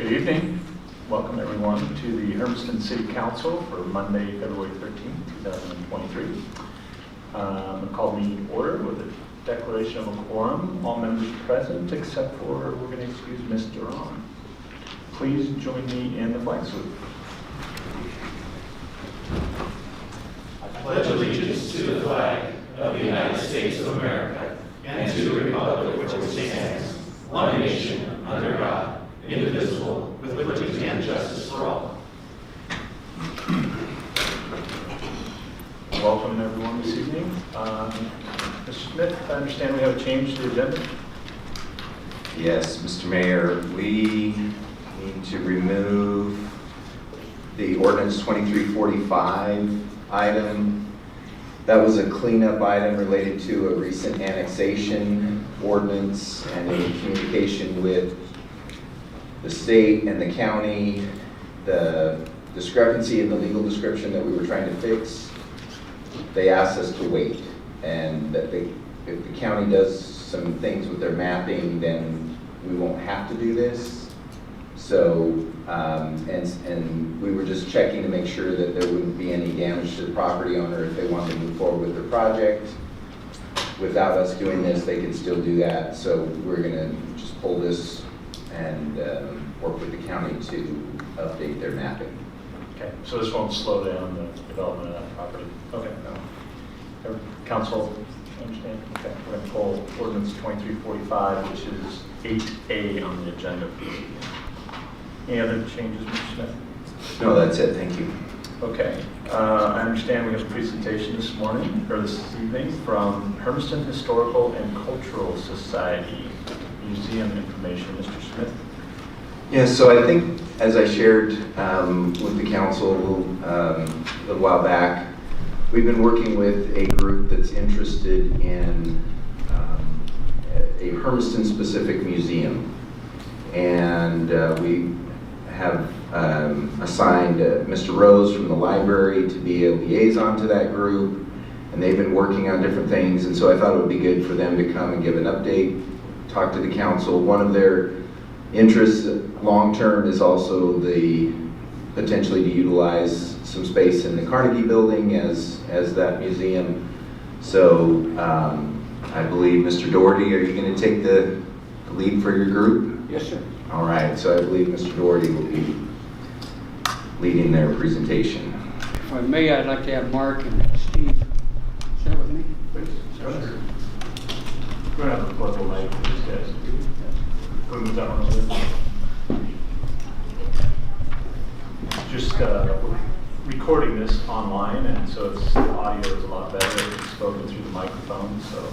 Good evening. Welcome everyone to the Hermiston City Council for Monday, February 13th, 2023. Call the meeting order with a declaration of a quorum. All members present except for, we're going to excuse Ms. Duran. Please join me in the flag salute. I pledge allegiance to the flag of the United States of America and to the republic which stands, one nation, under God, indivisible, with liberty and justice for all. Welcome everyone this evening. Mr. Smith, I understand we have a change to the agenda. Yes, Mr. Mayor, we need to remove the ordinance 2345 item. That was a cleanup item related to a recent annexation ordinance and in communication with the state and the county, the discrepancy in the legal description that we were trying to fix. They asked us to wait, and that if the county does some things with their mapping, then we won't have to do this. So, and we were just checking to make sure that there wouldn't be any damage to the property owner if they wanted to move forward with their project. Without us doing this, they can still do that. So we're gonna just pull this and work with the county to update their mapping. Okay, so this won't slow down the development of that property. Okay. No. Council, understand? Okay, we're going to pull ordinance 2345, which is 8A on the agenda. Any other changes, Mr. Smith? No, that's it. Thank you. Okay. I understand we have a presentation this morning, or this evening, from Hermiston Historical and Cultural Society. Museum information, Mr. Smith. Yeah, so I think, as I shared with the council a little while back, we've been working with a group that's interested in a Hermiston-specific museum. And we have assigned Mr. Rose from the library to be a liaison to that group. And they've been working on different things, and so I thought it would be good for them to come and give an update, talk to the council. One of their interests long-term is also the potentially to utilize some space in the Carnegie building as that museum. So I believe, Mr. Doherty, are you going to take the lead for your group? Yes, sir. All right, so I believe Mr. Doherty will be leading their presentation. If I may, I'd like to have Mark and Steve sit with me. Please. Sure. We're going to have a portable mic for these guys. Can we move that one over? Just we're recording this online, and so the audio is a lot better if it's spoken through the microphone. So.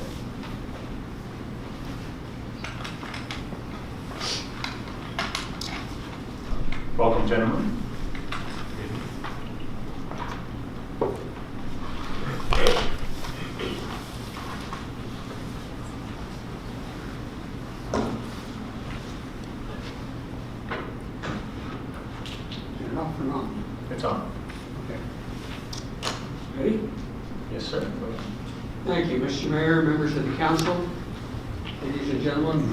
Welcome, gentlemen. Is it off or on? It's on. Okay. Ready? Yes, sir. Thank you, Mr. Mayor, members of the council, ladies and gentlemen,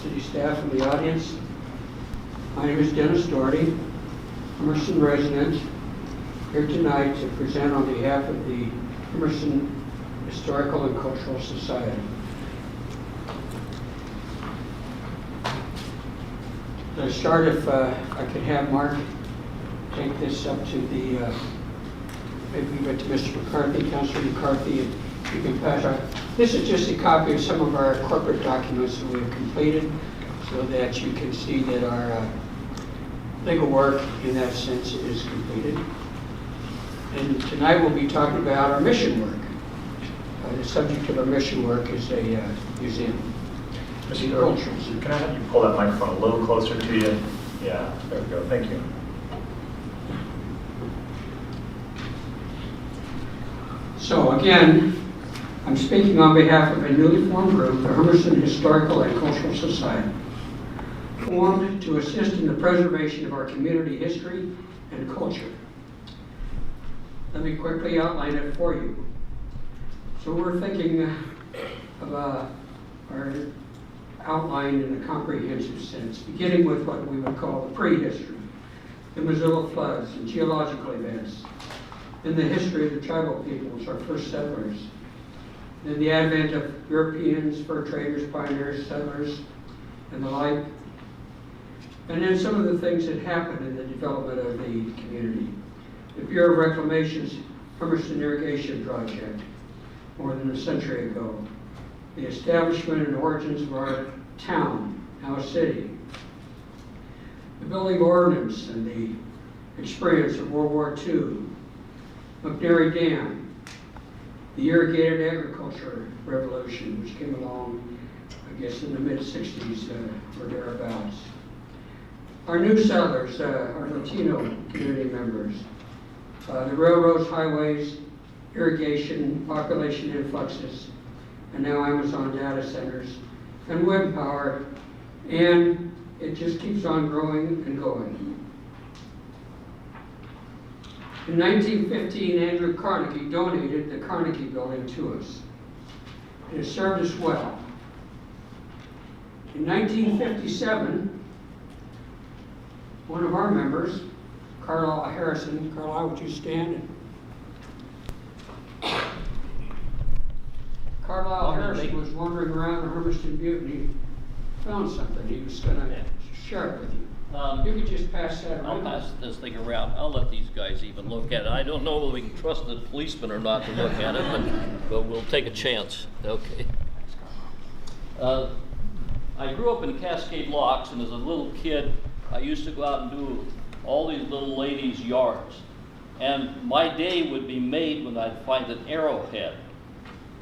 city staff and the audience. My name is Dennis Doherty, Hermiston resident, here tonight to present on behalf of the Hermiston Historical and Cultural Society. To start, if I could have Mark take this up to the, maybe give it to Mr. McCarthy, Councilor McCarthy, and you can pass out. This is just a copy of some of our corporate documents that we have completed so that you can see that our legal work in that sense is completed. And tonight we'll be talking about our mission work. The subject of our mission work is a museum. Mr. Doherty, can I have you pull that microphone a little closer to you? Yeah, there we go. Thank you. So again, I'm speaking on behalf of a newly formed group, the Hermiston Historical and Cultural Society, formed to assist in the preservation of our community history and culture. Let me quickly outline it for you. So we're thinking of our outlined in a comprehensive sense, beginning with what we would call the prehistory, the Missoula floods and geological events, then the history of the tribal peoples, our first settlers, then the advent of Europeans, fur traders, pioneers, settlers, and the like, and then some of the things that happened in the development of the community. The Bureau of Reclamation's Hermiston Irrigation Project, more than a century ago. The establishment and origins of our town, now a city. The building of ordnance and the experience of World War II. McNary Dam. The irrigated agriculture revolution, which came along, I guess, in the mid-60s or thereabouts. Our new settlers, our Latino community members. The railroads, highways, irrigation, population influxes, and now Amazon data centers, and wind power, and it just keeps on growing and going. In 1915, Andrew Carnegie donated the Carnegie Building to us. It has served us well. In 1957, one of our members, Carlisle Harrison. Carlisle, would you stand? Carlisle Harrison was wandering around the Hermiston Butte and he found something. He was going to share it with you. You could just pass that around. I'll pass this thing around. I'll let these guys even look at it. I don't know whether we can trust the policeman or not to look at it, but we'll take a chance. Okay. I grew up in Cascade Locks, and as a little kid, I used to go out and do all these little ladies' yards. And my day would be made when I'd find an arrowhead.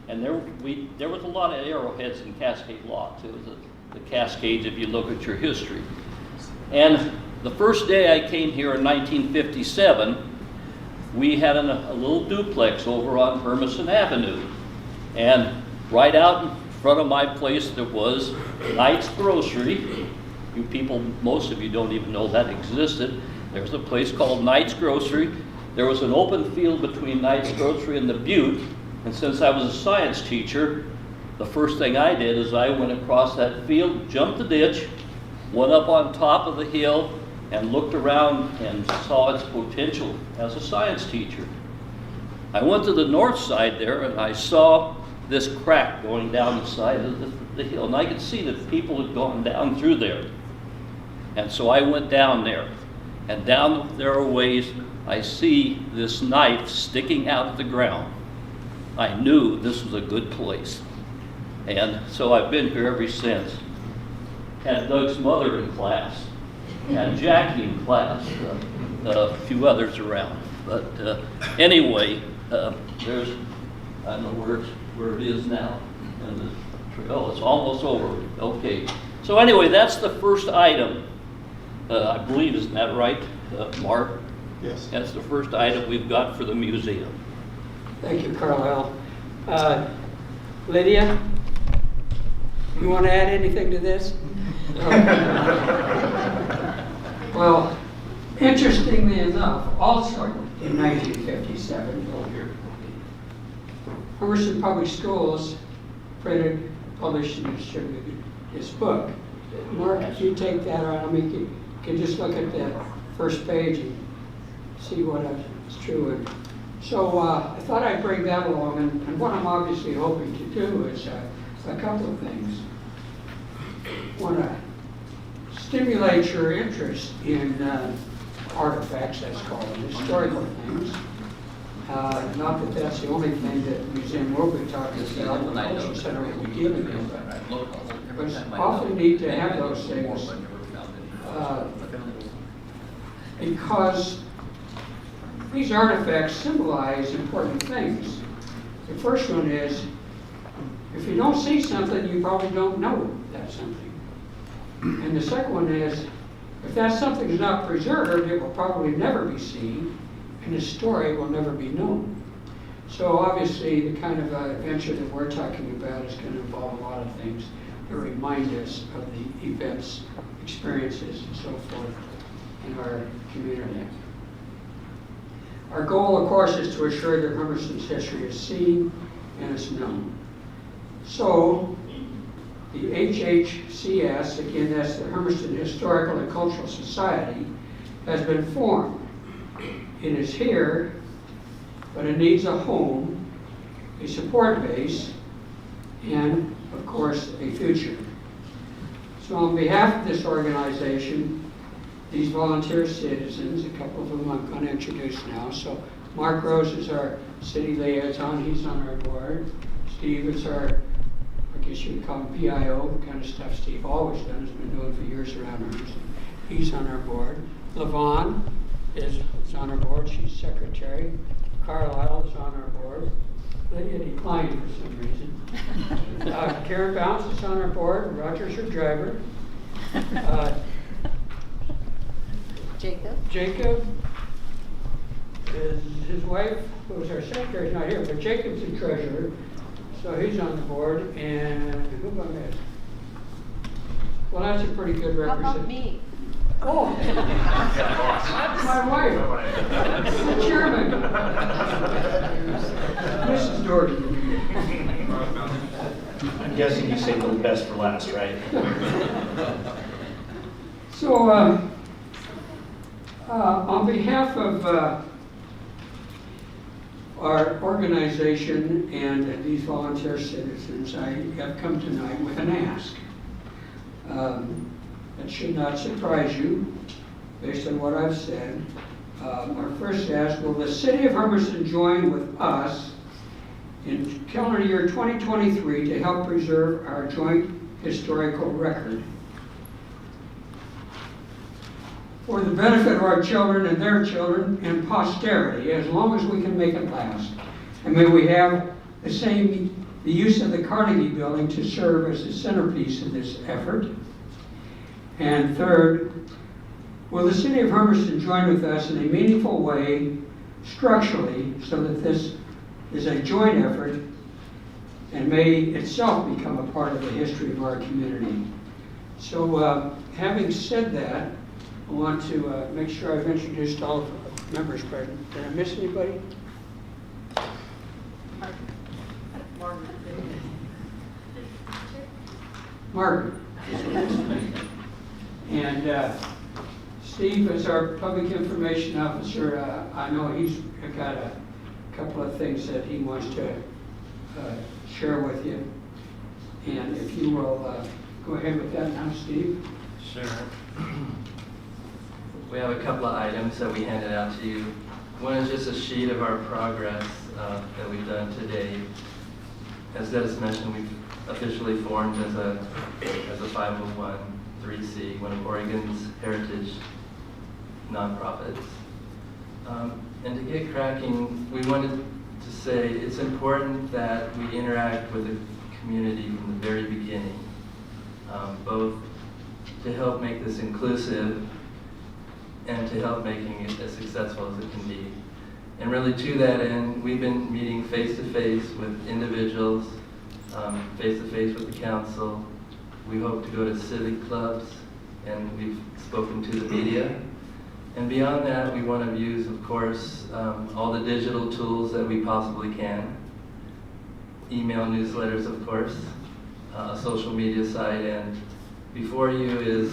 And there was a lot of arrowheads in Cascade Locks. It was the Cascades if you look at your history. And the first day I came here in 1957, we had a little duplex over on Hermiston Avenue. And right out in front of my place there was Knight's Grocery. You people, most of you don't even know that existed. There's a place called Knight's Grocery. There was an open field between Knight's Grocery and the Butte. And since I was a science teacher, the first thing I did is I went across that field, jumped the ditch, went up on top of the hill, and looked around and saw its potential as a science teacher. I went to the north side there and I saw this crack going down the side of the hill. And I could see that people had gone down through there. And so I went down there. And down there a ways, I see this knife sticking out of the ground. I knew this was a good place. And so I've been here ever since. Had Doug's mother in class, had Jackie in class, a few others around. But anyway, there's, I don't know where it is now. And oh, it's almost over. Okay. So anyway, that's the first item. I believe, isn't that right, Mark? Yes. That's the first item we've got for the museum. Thank you, Carlisle. Lydia, you want to add anything to this? Well, interestingly enough, also in 1957, Hermiston Public Schools printed, published, and distributed this book. Mark, if you take that around, I mean, you can just look at the first page and see what is true. And so I thought I'd bring that along, and what I'm obviously hoping to do is a couple of things. I want to stimulate your interest in artifacts, that's called, historical things. Not that that's the only thing that the museum will be talking about, the cultural center will be dealing with, but it's awfully neat to have those things because these artifacts symbolize important things. The first one is, if you don't see something, you probably don't know that's something. And the second one is, if that something is not preserved, it will probably never be seen, and the story will never be known. So obviously, the kind of adventure that we're talking about is going to involve a lot of things to remind us of the events, experiences, and so forth in our community. Our goal, of course, is to assure that Hermiston's history is seen and is known. So, The HHCS, again, that's the Hermiston Historical and Cultural Society, has been formed. It is here, but it needs a home, a support base, and, of course, a future. So on behalf of this organization, these volunteer citizens, a couple of them I'm going to introduce now. So Mark Rose is our city liaison. He's on our board. Steve is our, I guess you would call him PIO, the kind of stuff Steve always done, has been doing for years around Hermiston. He's on our board. Levon is on our board. She's secretary. Carlisle is on our board. Lydia declined for some reason. Karen Bounce is on our board. Roger's her driver. Jacob is his wife, who was our secretary, is not here, but Jacob's the treasurer, so he's on the board. And who am I missing? Well, that's a pretty good How representation. about me? Oh, my wife, the chairman, Mrs. Doherty. I'm guessing you saved the best for last, right? So, on behalf of our organization and these volunteer citizens, I have come tonight with an ask. That should not surprise you, based on what I've said. Our first ask, will the city of Hermiston join with us in calendar year 2023 to help preserve our joint historical record for the benefit of our children and their children and posterity, as long as we can make it last? And may we have the use of the Carnegie Building to serve as the centerpiece of this effort. And third, will the city of Hermiston join with us in a meaningful way, structurally, so that this is a joint effort and may itself become a part of the history of our community? So having said that, I want to make sure I've introduced all of the members present. Did I miss anybody? Margaret. And Steve is our public information officer. I know he's got a couple of things that he wants to share with you. And if you will go ahead with that now, Steve. Sure. We have a couple of items that we handed out to you. One is just a sheet of our progress that we've done today. As Dennis mentioned, we've officially formed as a 501(c)(3), one of Oregon's heritage nonprofits. And to get cracking, we wanted to say it's important that we interact with the community from the very beginning, both to help make this inclusive and to help making it as successful as it can be. And really to that end, we've been meeting face-to-face with individuals, face-to-face with the council. We hope to go to civic clubs, and we've spoken to the media. And beyond that, we want to use, of course, all the digital tools that we possibly can. Email newsletters, of course, a social media site, and before you is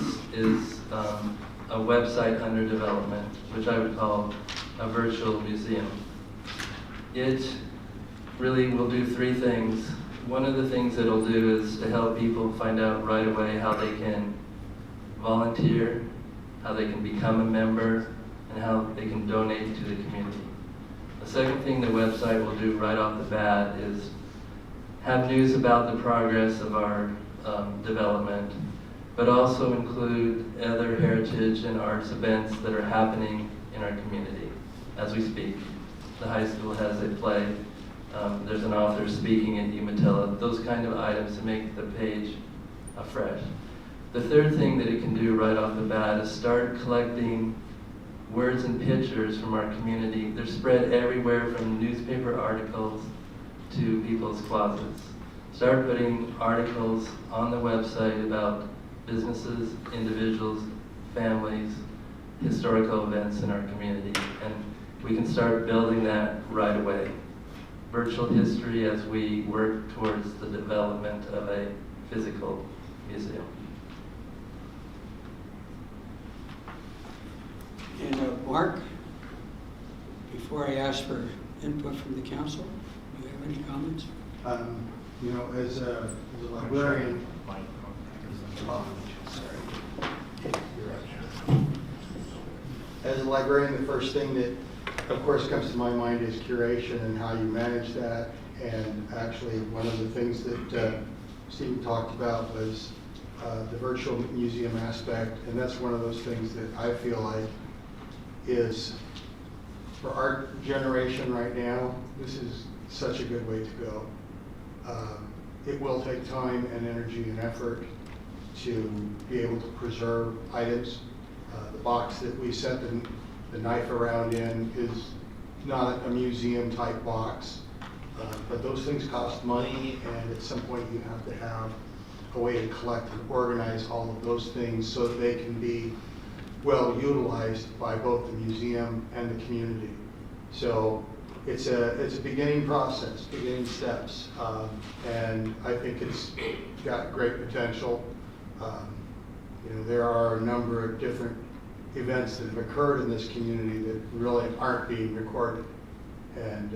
a website under development, which I would call a virtual museum. It really will do three things. One of the things it'll do is to help people find out right away how they can volunteer, how they can become a member, and how they can donate to the community. The second thing the website will do right off the bat is have news about the progress of our development, but also include other heritage and arts events that are happening in our community as we speak. The high school has a play. There's an author speaking at Umatilla. Those kind of items to make the page fresh. The third thing that it can do right off the bat is start collecting words and pictures from our community. They're spread everywhere, from newspaper articles to people's closets. Start putting articles on the website about businesses, individuals, families, historical events in our community. And we can start building that right away. Virtual history as we work towards the development of a physical be a sale. And Mark, before I ask for input from the council, do you have any comments? You know, as a librarian, the first thing that, of course, comes to my mind is curation and how you manage that. And actually, one of the things that Stephen talked about was the virtual museum aspect. And that's one of those things that I feel like is, for our generation right now, this is such a good way to go. It will take time and energy and effort to be able to preserve items. The box that we set the knife around in is not a museum type box, but those things cost money, and at some point you have to have a way to collect and organize all of those things so that they can be well utilized by both the museum and the community. So it's a beginning process, beginning steps, and I think it's got great potential. You know, there are a number of different events that have occurred in this community that really aren't being recorded, and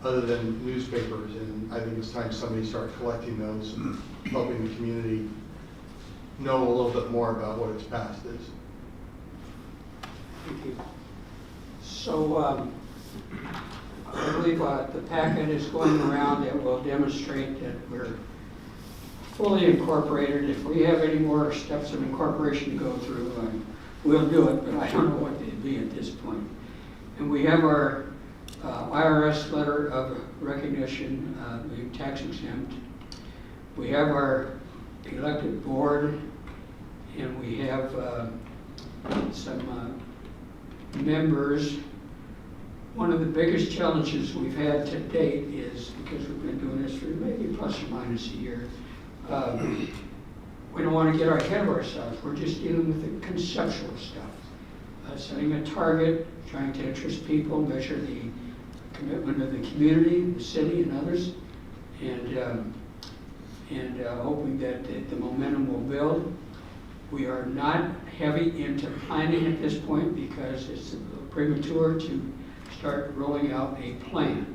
other than newspapers, and I think it's time somebody start collecting those and helping the community know a little bit more about what its past is. Thank you. So I believe the packet is going around that will demonstrate that we're fully incorporated. If we have any more steps of incorporation to go through, we'll do it, but I don't know what they'd be at this point. And we have our IRS letter of recognition, being tax exempt. We have our elected board, and we have some members. One of the biggest challenges we've had to date is, because we've been doing this for maybe plus or minus a year, we don't want to get ahead of ourselves. We're just dealing with the conceptual stuff. Setting a target, trying to interest people, measure the commitment of the community, the city, and others, and hoping that the momentum will build. We are not heavy into planning at this point because it's premature to start rolling out a plan.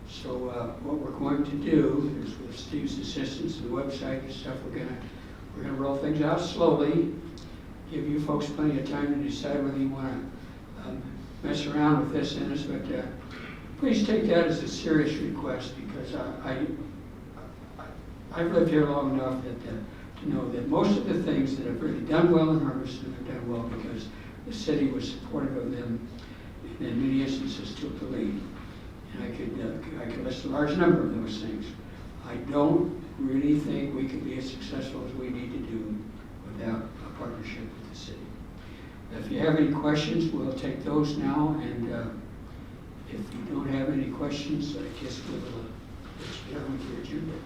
So what we're going to do is, with Steve's assistance and the website and stuff, we're gonna roll things out slowly, give you folks plenty of time to decide whether you want to mess around with this in us, but please take that as a serious request, because I've lived here long enough to know that most of the things that have really done well in Hermiston have done well because the city was supportive of them, and in many instances took the lead. And I could list a large number of those things. I don't really think we can be as successful as we need to do without a partnership with the city. If you have any questions, we'll take those now, and if you don't have any questions, I guess we'll get on with your agenda.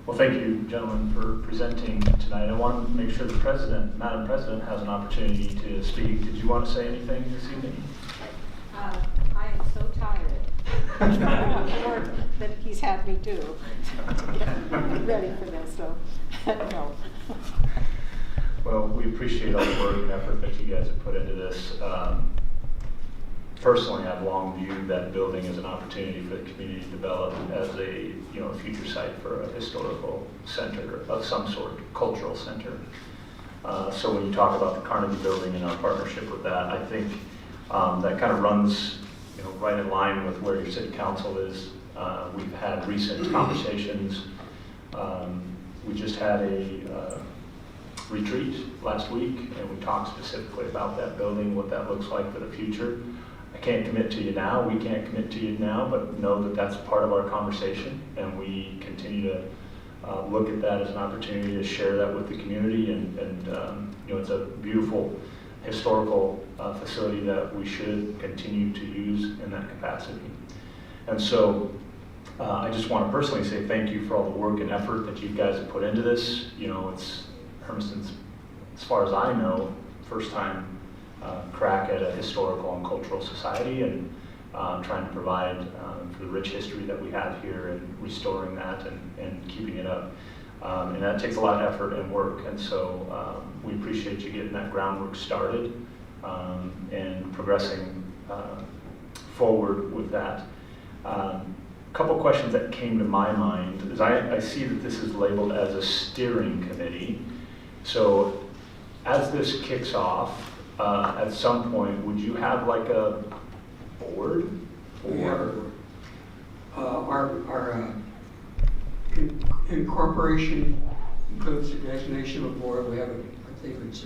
Well, thank you, gentlemen, for presenting tonight. I want to make sure the President, Madam President, has an opportunity to speak. Did you want to say anything this evening? I am so tired of the work that he's had me do. I'm ready for this, so no. Well, we appreciate all the work and effort that you guys have put into this. Personally, I've long viewed that building as an opportunity for the community to develop as a future site for a historical center of some sort, cultural center. So when you talk about the Carnegie Building and our partnership with that, I think that kind of runs right in line with where your city council is. We've had recent conversations. We just had a retreat last week, and we talked specifically about that building, what that looks like for the future. I can't commit to you now, we can't commit to you now, but know that that's part of our conversation, and we continue to look at that as an opportunity to share that with the community, and it's a beautiful historical facility that we should continue to use in that capacity. And so I just want to personally say thank you for all the work and effort that you guys have put into this. It's Hermiston's, as far as I know, first time crack at a historical and cultural society, and trying to provide for the rich history that we have here and restoring that and keeping it up. And that takes a lot of effort and work, and so we appreciate you getting that groundwork started and progressing forward with that. Couple questions that came to my mind is I see that this is labeled as a steering committee. So as this kicks off, at some point, would you have like a board? We have our incorporation includes the designation of a board. We have, I think it's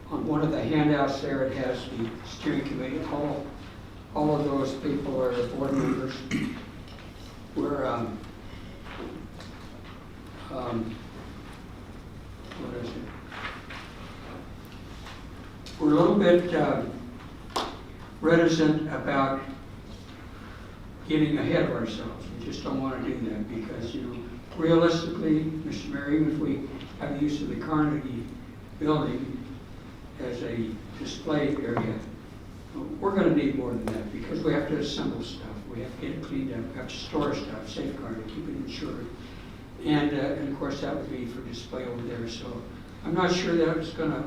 on one of the handouts there, it has the steering committee. All of those people are board members. We're, what is it? We're a little bit reticent about getting ahead of ourselves. We just don't want to do that because, you know, realistically, Mr. Mayor, even if we have the use of the Carnegie building as a display area, we're going to need more than that because we have to assemble stuff. We have to get it cleaned up, we have to store stuff, safeguard it, keep it insured. And of course, that would be for display over there. So I'm not sure that it's going to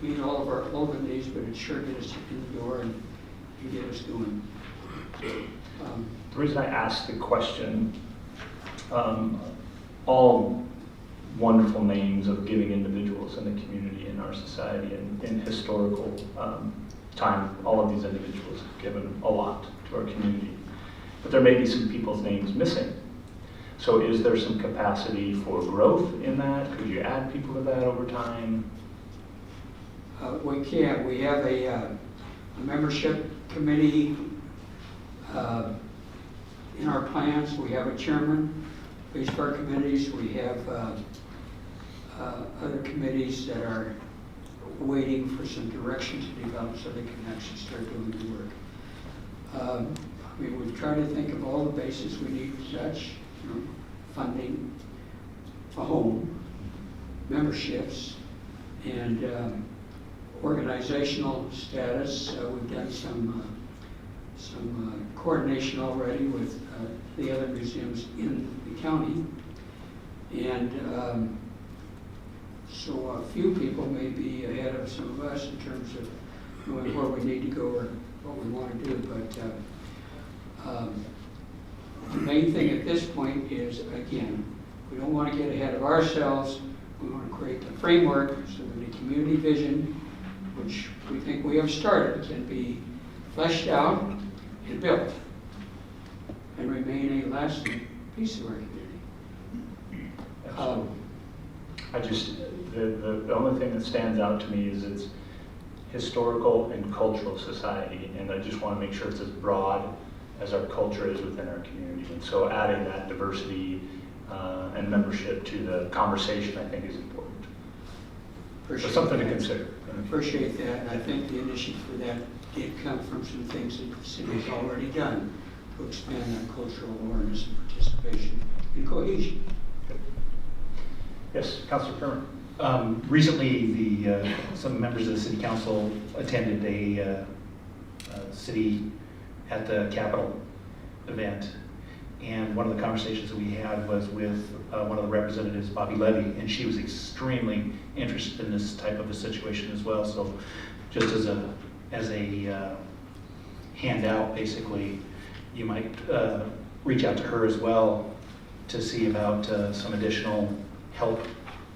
meet all of our olden days, but it sure get us in the door and get us going. The reason I asked the question, all wonderful names of giving individuals in the community, in our society, and in historical time, all of these individuals have given a lot to our community. But there may be some people's names missing. So is there some capacity for growth in that? Could you add people to that over time? We can. We have a membership committee in our plans. We have a chairman for each of our committees. We have other committees that are waiting for some direction to develop so they can actually start doing the work. We've tried to think of all the bases we need, such, you know, funding, a home, memberships, and organizational status. We've done some coordination already with the other museums in the county, and so a few people may be ahead of some of us in terms of knowing where we need to go or what we want to do. But the main thing at this point is, again, we don't want to get ahead of ourselves. We want to create the framework so that the community vision, which we think we have started, can be fleshed out and built and remain a lasting piece of our community. The only thing that stands out to me is it's historical and cultural society, and I just want to make sure it's as broad as our culture is within our community. And so adding that diversity and membership to the conversation, I think, is important. So something to consider. I appreciate that, and I think the initiative for that did come from some things that the city has already done to expand that cultural awareness and participation and cohesion. Yes, Councilor Kerman. Recently, some members of the city council attended a city at the Capitol event, and one of the conversations that we had was with one of the representatives, Bobby Levy, and she was extremely interested in this type of a situation as well. So, just as a handout, basically, you might reach out to her as well to see about some additional help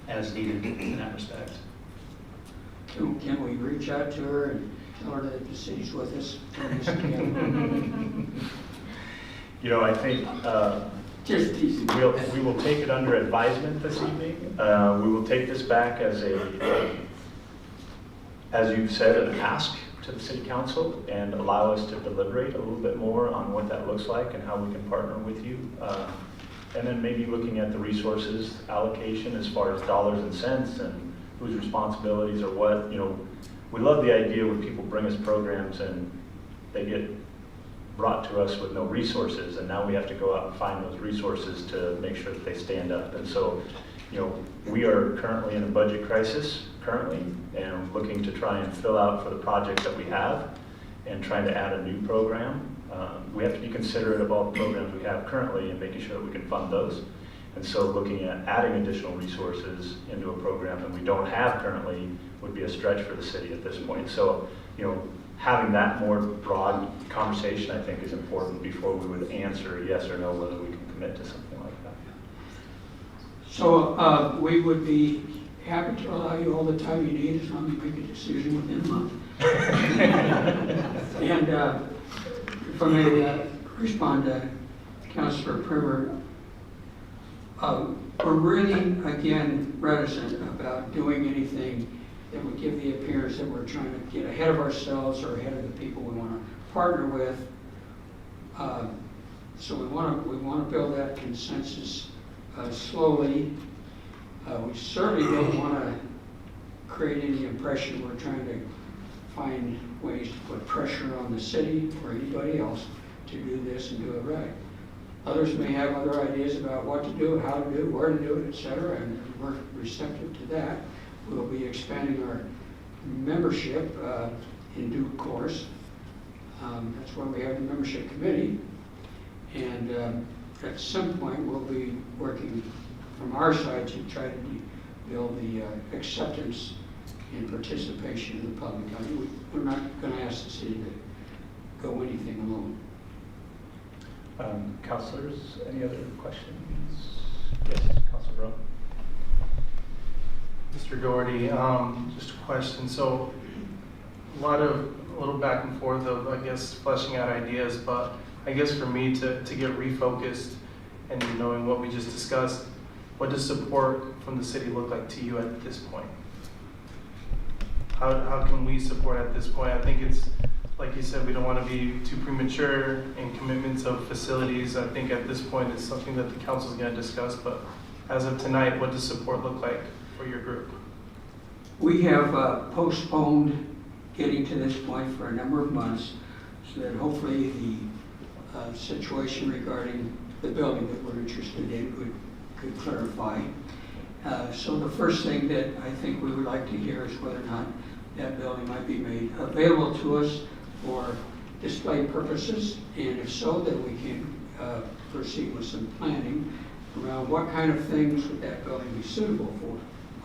as needed in that respect. Can we reach out to her and tell her that the city's with us? You know, I think Just teasing. we will take it under advisement this evening. We will take this back as you've said, an ask to the city council and allow us to deliberate a little bit more on what that looks like and how we can partner with you. And then maybe looking at the resources allocation as far as dollars and cents and whose responsibilities are what. You know, we love the idea when people bring us programs and they get brought to us with no resources, and now we have to go out and find those resources to make sure that they stand up. And so, you know, we are currently in a budget crisis and looking to try and fill out for the projects that we have and trying to add a new program. We have to be considerate of all the programs we have currently and making sure that we can fund those. And so looking at adding additional resources into a program that we don't have currently would be a stretch for the city at this point. So, having that more broad conversation, I think, is important before we would answer yes or no whether we can commit to something like that. So we would be happy to allow you all the time you need as long as you make a decision within a month. And if I may respond to Councilor Primer, we're really, again, reticent about doing anything that would give the appearance that we're trying to get ahead of ourselves or ahead of the people we want to partner with. So we want to build that consensus slowly. We certainly don't want to create any impression we're trying to find ways to put pressure on the city or anybody else to do this and do it right. Others may have other ideas about what to do, how to do, where to do it, etc., and we're receptive to that. We'll be expanding our membership in due course. That's why we have the membership committee. And at some point, we'll be working from our side to try to build the acceptance and participation of the public. I mean, we're not going to ask the city to go anything alone. Councilors, any other questions? Yes, Councilor Brown. Mr. Doherty, just a question. So a little back and forth of, I guess, fleshing out ideas, but I guess for me to get refocused and knowing what we just discussed, what does support from the city look like to you at this point? How can we support at this point? I think it's, like you said, we don't want to be too premature in commitments of facilities. I think at this point it's something that the council is going to discuss, but as of tonight, what does support look like for your group? We have postponed getting to this point for a number of months so that hopefully the situation regarding the building that we're interested in could clarify. So the first thing that I think we would like to hear is whether or not that building might be made available to us for display purposes, and if so, then we can proceed with some planning around what kind of things would that building be suitable for.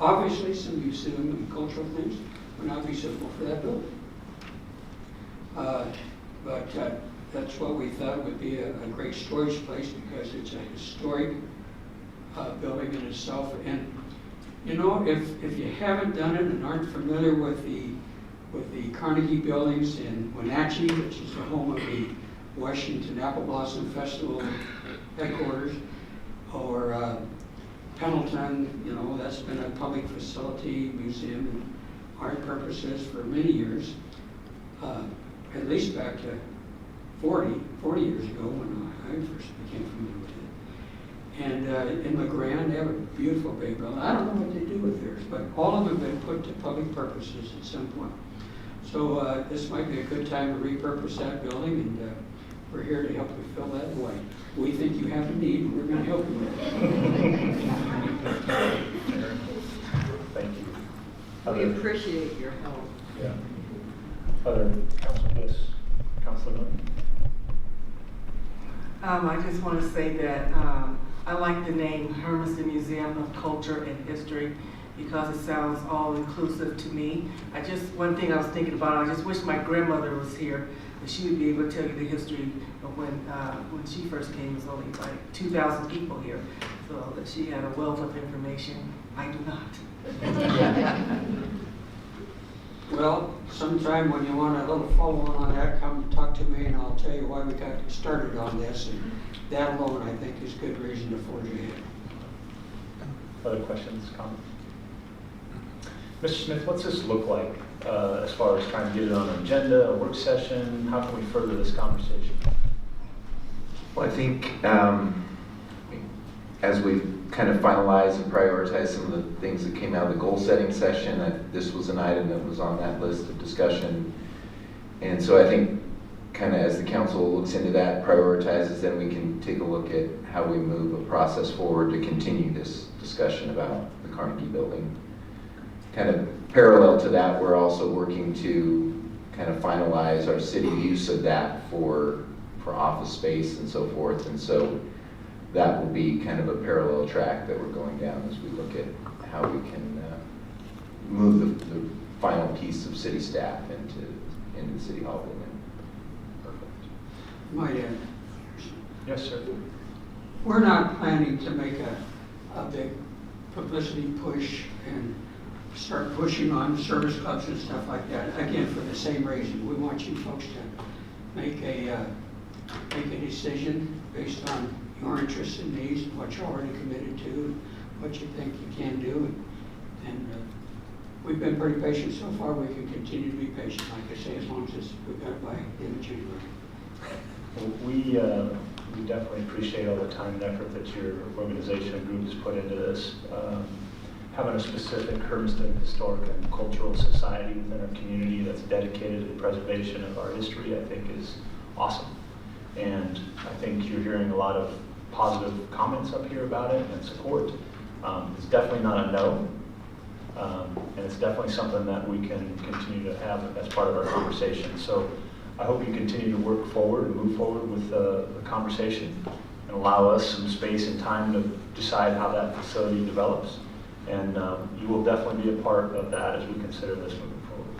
Obviously, some museum and cultural things would not be suitable for that building. But that's what we thought would be a great storage place because it's a historic building in itself. And if you haven't done it and aren't familiar with the Carnegie buildings in Wenatchee, which is the home of the Washington Apple Blossom Festival headquarters, or Pendleton, that's been a public facility, museum, and art purposes for many years, at least back to 40 years ago when I first became familiar with it. And in LeGrand, they have a beautiful big building. I don't know what they do with theirs, but all of them have been put to public purposes at some point. So this might be a good time to repurpose that building, and we're here to help you fill that void. We think you have a need, and we're going to help you with it. Thank you. We appreciate your help. Yeah. Other Councilor Bliss, Councilor Miller. I just want to say that I like the name Hermiston Museum of Culture and History because it sounds all inclusive to me. One thing I was thinking about, I just wish my grandmother was here, that she would be able to tell you the history of when she first came. It was only like 2,000 people here, so that she had a wealth of information. I do not. Well, sometime when you want a little follow-on on that, come talk to me and I'll tell you why we got started on this. And that alone, I think, is good reason to forge ahead. Other questions, comments? Mr. Smith, what's this look like as far as trying to get it on an agenda, a work session? How can we further this conversation? Well, I think as we've kind of finalized and prioritized some of the things that came out of the goal setting session, this was an item that was on that list of discussion. And so I think kind of as the council looks into that, prioritizes, then we can take a look at how we move a process forward to continue this discussion about the Carnegie building. Kind of parallel to that, we're also working to kind of finalize our city use of that for office space and so forth. And so that will be kind of a parallel track that we're going down as we look at how we can move the final piece of city staff into the city hall building. Perfect. Might add, Yes, sir. we're not planning to make a big publicity push and start pushing on service clubs and stuff like that. Again, for the same reason, we want you folks to make a decision based on your interests and needs, what you're already committed to, what you think you can do. And we've been pretty patient so far. We can continue to be patient, like I say, as long as we've got it by the end of January. We definitely appreciate all the time and effort that your organization and group has put into this. Having a specific Hermiston Historic and Cultural Society within our community that's dedicated to the preservation of our history, I think is awesome. And I think you're hearing a lot of positive comments up here about it and support. It's definitely not a no. And it's definitely something that we can continue to have as part of our conversation. So I hope you continue to work forward and move forward with the conversation and allow us some space and time to decide how that facility develops. And you will definitely be a part of that as we consider this moving forward.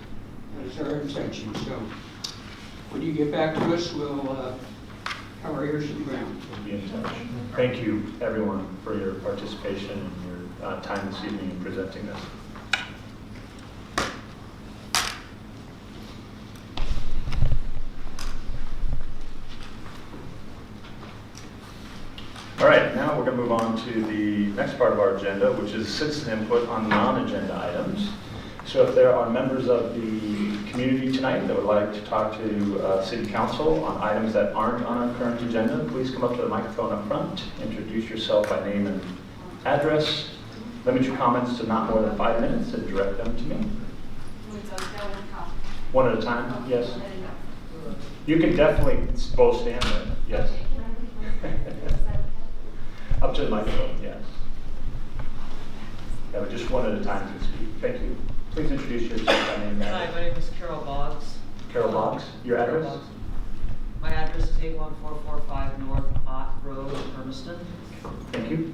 That is our intention. So when you get back to us, we'll have our ears to the ground. We'll be in touch. Thank you, everyone, for your participation and your time this evening in presenting this. All right, now we're going to move on to the next part of our agenda, which is citizen input on non-agenda items. So if there are members of the community tonight that would like to talk to City Council on items that aren't on our current agenda, please come up to the microphone up front, introduce yourself by name and address, limit your comments to not more than 5 minutes, and direct them to me. One at a time, yes. You can definitely both stand there, yes. Up to the microphone, yes. Yeah, but just one at a time to speak. Thank you. Please introduce yourself by name and Hi, address. my name is Carol Boggs. Carol Boggs, your Carol address? Boggs. My address is 81445 North Ott Road, Hermiston. Thank you.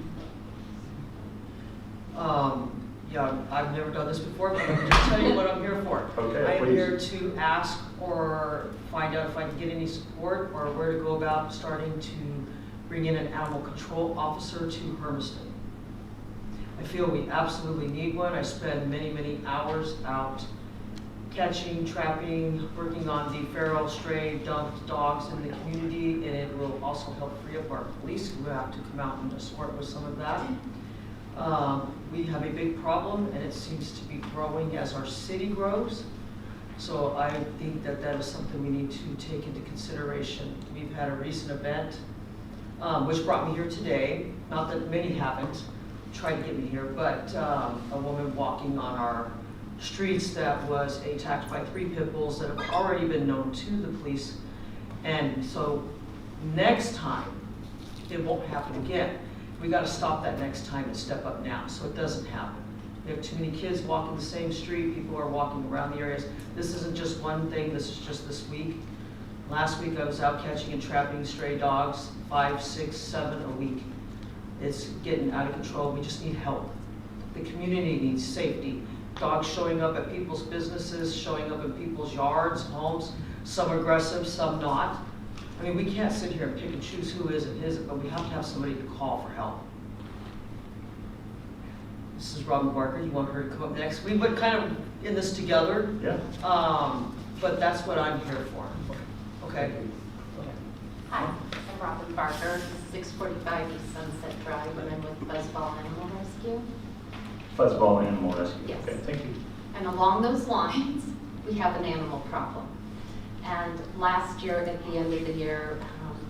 Yeah, I've never done this before, but I'm going to tell you what I'm here for. Okay, I'm please. here to ask or find out if I can get any support or where to go about starting to bring in an animal control officer to Hermiston. I feel we absolutely need one. I spend many, many hours out catching, trapping, working on the feral, stray, dumped dogs in the community, and it will also help free up our police who have to come out and escort with some of that. We have a big problem, and it seems to be growing as our city grows. So I think that that is something we need to take into consideration. We've had a recent event, which brought me here today. Not that many haven't tried to get me here, but a woman walking on our streets that was attacked by 3 pit bulls that have already been known to the police. And so next time, it won't happen again. We got to stop that next time and step up now so it doesn't happen. We have too many kids walking the same street. People are walking around the areas. This isn't just one thing. This is just this week. Last week I was out catching and trapping stray dogs, 5, 6, 7 a week. It's getting out of control. We just need help. The community needs safety. Dogs showing up at people's businesses, showing up in people's yards, homes, some aggressive, some not. I mean, we can't sit here and pick and choose who is and isn't, but we have to have somebody to call for help. This is Robin Barker. You want her to come up next? We went kind of in this together. Yeah. But that's what I'm here for. Okay. Hi, I'm Robin Barker, 645 East Sunset Drive, and I'm with Buzzball Animal Rescue. Fuzzball Animal Rescue. Yes. Okay, thank you. And along those lines, we have an animal problem. And last year, at the end of the year,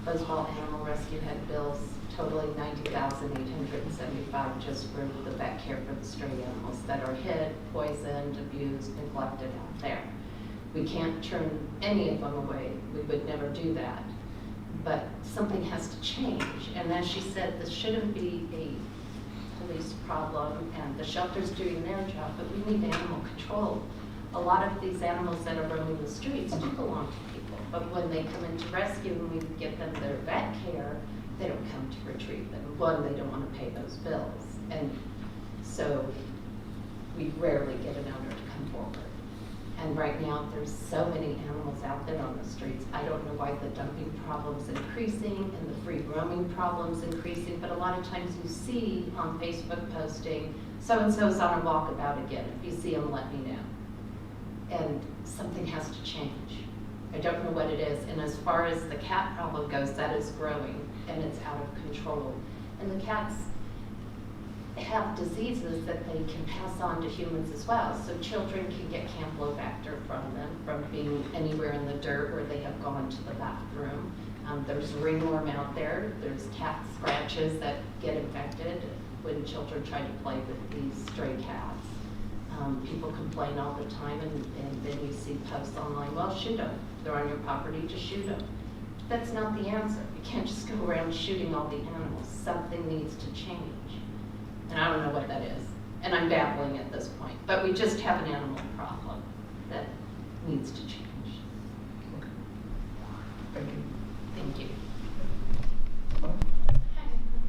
Buzzball Animal Rescue had bills totaling $90,875 just for the vet care for the stray animals that are hit, poisoned, abused, neglected out there. We can't turn any of them away. We would never do that. But something has to change. And as she said, this shouldn't be a police problem, and the shelter's doing their job, but we need animal control. A lot of these animals that are roaming the streets do belong to people, but when they come into rescue and we give them their vet care, they don't come to retrieve them. One, they don't want to pay those bills. And so we rarely get an owner to come forward. And right now, there's so many animals out there on the streets. I don't know why the dumping problem's increasing and the free roaming problem's increasing, but a lot of times you see on Facebook posting, so-and-so's on a walkabout again. If you see them, let me know. And something has to change. I don't know what it is. And as far as the cat problem goes, that is growing and it's out of control. And the cats have diseases that they can pass on to humans as well. So children can get Campylobacter from them, from being anywhere in the dirt where they have gone to the bathroom. There's ringworm out there. There's cat scratches that get infected when children try to play with these stray cats. People complain all the time, and then you see posts online, well, shoot them. They're on your property, just shoot them. That's not the answer. You can't just go around shooting all the animals. Something needs to change. And I don't know what that is. And I'm babbling at this point. But we just have an animal problem that needs to change. Okay. Thank you. Thank you.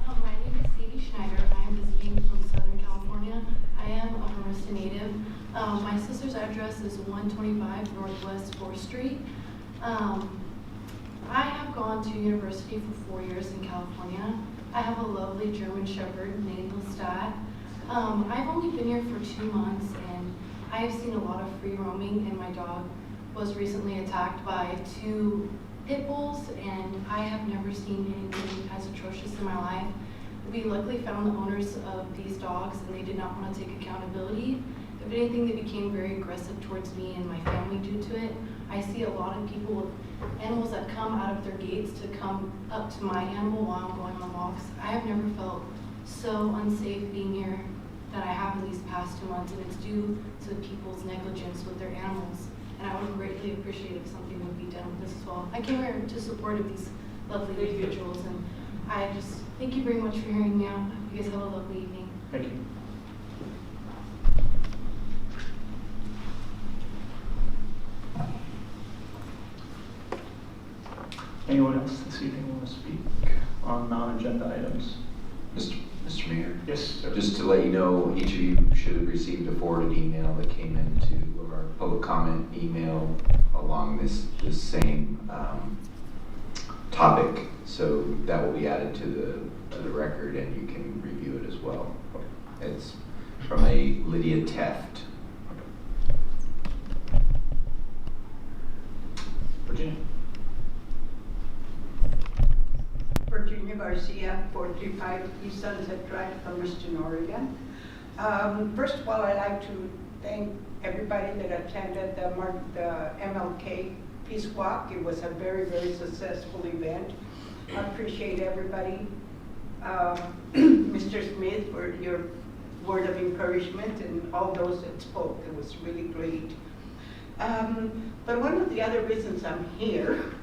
Hi, my name is Sadie Schneider. I am visiting from Southern California. I am a Hermiston native. My sister's address is 125 Northwest 4th Street. I have gone to university for 4 years in California. I have a lovely German Shepherd named Lestat. I've only been here for 2 months, and I have seen a lot of free roaming, and my dog was recently attacked by 2 pit bulls, and I have never seen anything as atrocious in my life. We luckily found the owners of these dogs, and they did not want to take accountability. If anything, they became very aggressive towards me and my family due to it. I see a lot of people with animals that come out of their gates to come up to my animal while I'm going on walks. I have never felt so unsafe being here that I have in these past 2 months, and it's due to people's negligence with their animals. And I would greatly appreciate if something would be done with this as well. I came here to support of these lovely individuals, and I just thank you very much for hearing me out. You guys have a lovely evening. Thank you. Anyone else this evening want to speak on non-agenda items? Mr. Mayor? Yes, sir. Just to let you know, each of you should have received a forwarded email that came into our public comment email along this same topic. So that will be added to the record, and you can review it as well. It's from a Lydia Teft. Virginia. Virginia Garcia, 435 East Sunset Drive, Hermiston, Oregon. First of all, I'd like to thank everybody that attended the MLK Peace Walk. It was a very, very successful event. I appreciate everybody. Mr. Smith, for your word of encouragement, and all those that spoke. It was really great. But one of the other reasons I'm here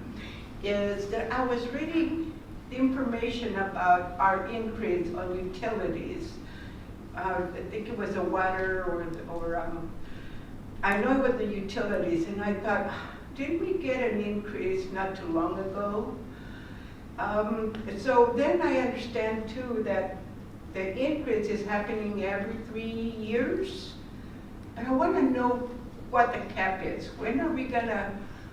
is that I was reading the information about our increase on utilities. I think it was the water or I know it was the utilities, and I thought, did we get an increase not too long ago? So then I understand too that the increase is happening every 3 years. And I want to know what the cap is. When are we going to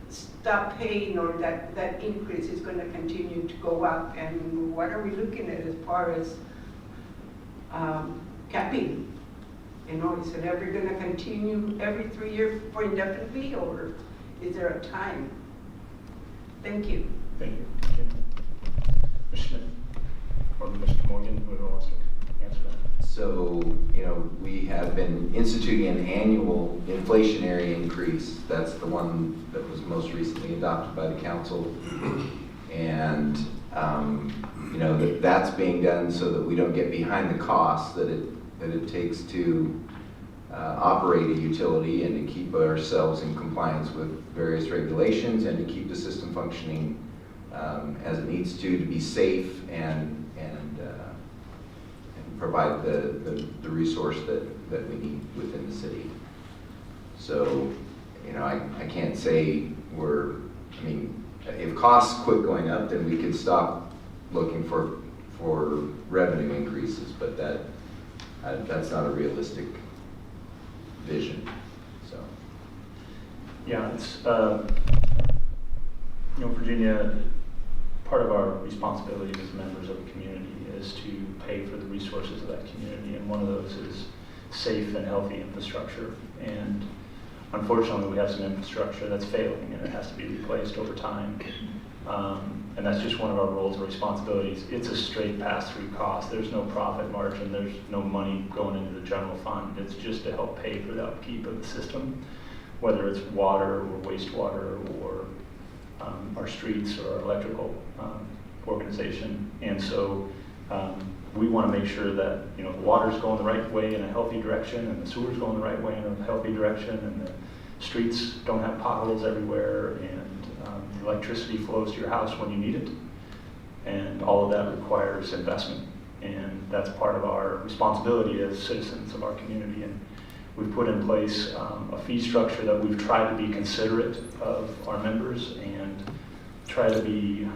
stop paying, or that increase is going to continue to go up? And what are we looking at as far as capping? You know, is it ever going to continue every 3 years for indefinitely, or is there a time? Thank you. Thank you. Mr. Smith, or Mr. Morgan, whoever wants to answer that. So, we have been instituting an annual inflationary increase. That's the one that was most recently adopted by the council. And, that's being done so that we don't get behind the costs that it takes to operate a utility, and to keep ourselves in compliance with various regulations, and to keep the system functioning as it needs to be safe and provide the resource that we need within the city. So, I can't say if costs quit going up, then we could stop looking for revenue increases, but that's not a realistic vision, so. Yeah, it's, Virginia, part of our responsibility as members of the community is to pay for the resources of that community, and one of those is safe and healthy infrastructure. And unfortunately, we have some infrastructure that's failing, and it has to be replaced over time. And that's just one of our roles and responsibilities. It's a straight pass-through cost. There's no profit margin. There's no money going into the general fund. It's just to help pay for the upkeep of the system, whether it's water or wastewater or our streets or our electrical organization. And so we want to make sure that the water's going the right way in a healthy direction, and the sewer's going the right way in a healthy direction, and the streets don't have potholes everywhere, and the electricity flows to your house when you need it. And all of that requires investment, and that's part of our responsibility as citizens of our community. And we've put in place a fee structure that we've tried to be considerate of our members and try to be,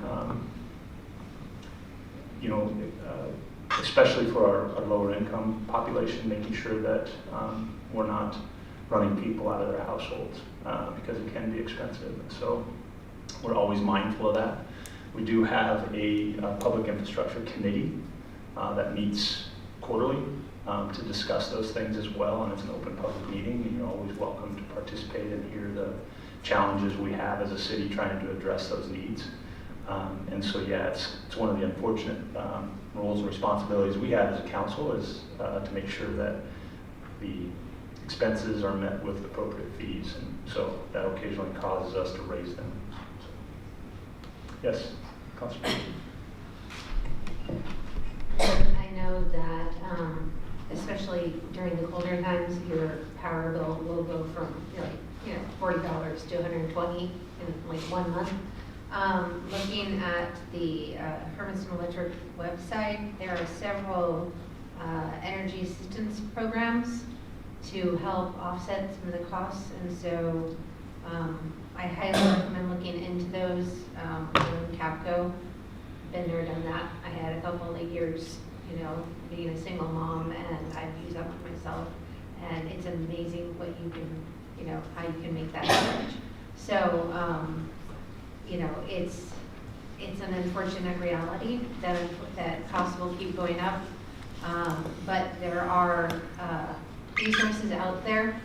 especially for our lower income population, making sure that we're not running people out of their households because it can be expensive. And so we're always mindful of that. We do have a public infrastructure committee that meets quarterly to discuss those things as well, and it's an open public meeting, and you're always welcome to participate and hear the challenges we have as a city trying to address those needs. And so, yeah, it's one of the unfortunate roles and responsibilities we have as a council is to make sure that the expenses are met with appropriate fees, and so that occasionally causes us to raise them. So, yes, Councilor. I know that, especially during the colder times, your power bill will go from $40 to $120 in like 1 month. Looking at the Hermiston Electric website, there are several energy assistance programs to help offset some of the costs, and so I highly recommend looking into those. Capco, been there, done that. I had a couple of years, being a single mom, and I've used that one myself, and it's amazing what you can, how you can make that change. So, it's an unfortunate reality that costs will keep going up, but there are resources out there,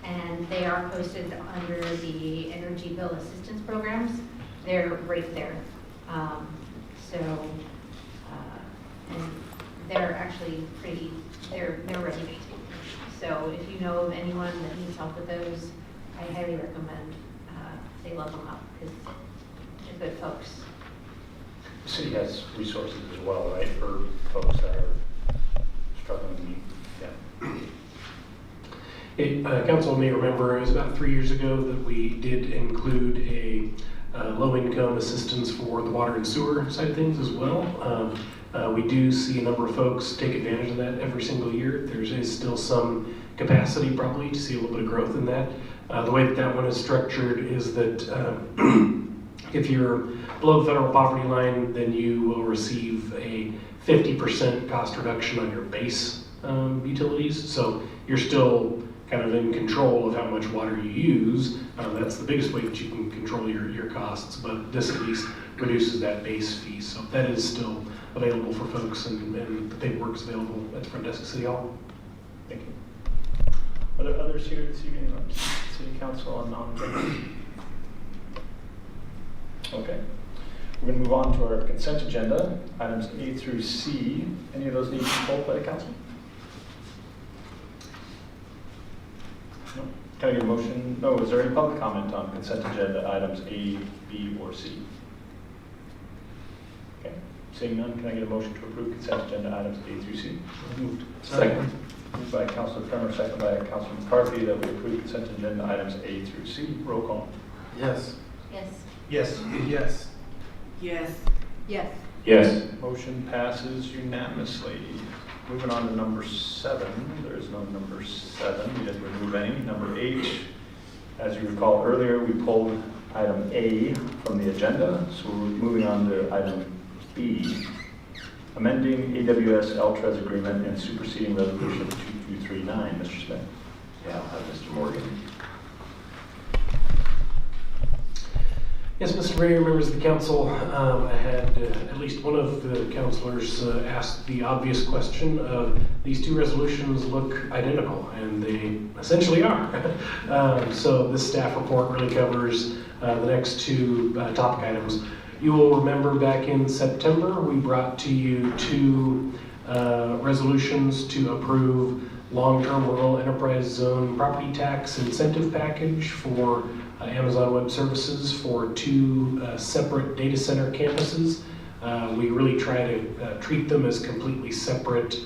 and they are posted under the energy bill assistance programs. They're right there. And they're actually they're really neat. So if you know of anyone that needs help with those, I highly recommend they look them up because they're good folks. The city has resources as well, right, for folks that are struggling to meet. Yeah. Council may remember it was about 3 years ago that we did include a low-income assistance for the water and sewer side of things as well. We do see a number of folks take advantage of that every single year. There is still some capacity probably to see a little bit of growth in that. The way that one is structured is that if you're below the federal poverty line, then you will receive a 50% cost reduction on your base utilities. So you're still kind of in control of how much water you use. That's the biggest way that you can control your costs, but this at least reduces that base fee. So that is still available for folks, and the paperwork's available at the front desk of City Hall. Thank you. Are there others here this evening on City Council on non-agenda? Okay. We're going to move on to our consent agenda, items A through C. Any of those need to be pulled by the council? No. Can I get a motion? No, is there any public comment on consent agenda items A, B, or C? Okay. Seeing none, can I get a motion to approve consent agenda items A through C? Moved. Second. Moved by Councilor Kremer, second by Councilor McCarthy, that we approve consent agenda items A through C. Roll call. Yes. Yes. Yes. Yes. Yes. Yes. Yes. Motion passes unanimously. Moving on to number 7. There is no number 7. We didn't remove any. Number 8. As you recall earlier, we pulled item A from the agenda, so we're moving on to item B. B, amending AWS LTRES agreement and superseding resolution 2239. Mr. Smith. Yeah, I'll have Mr. Morgan. Yes, Mr. Mayor, members of the council, I had at least one of the councilors ask the obvious question of these two resolutions look identical, and they essentially are. So this staff report really covers the next two topic items. You will remember back in September, we brought to you two resolutions to approve long-term rural enterprise zone property tax incentive package for Amazon Web Services for two separate data center campuses. We really try to treat them as completely separate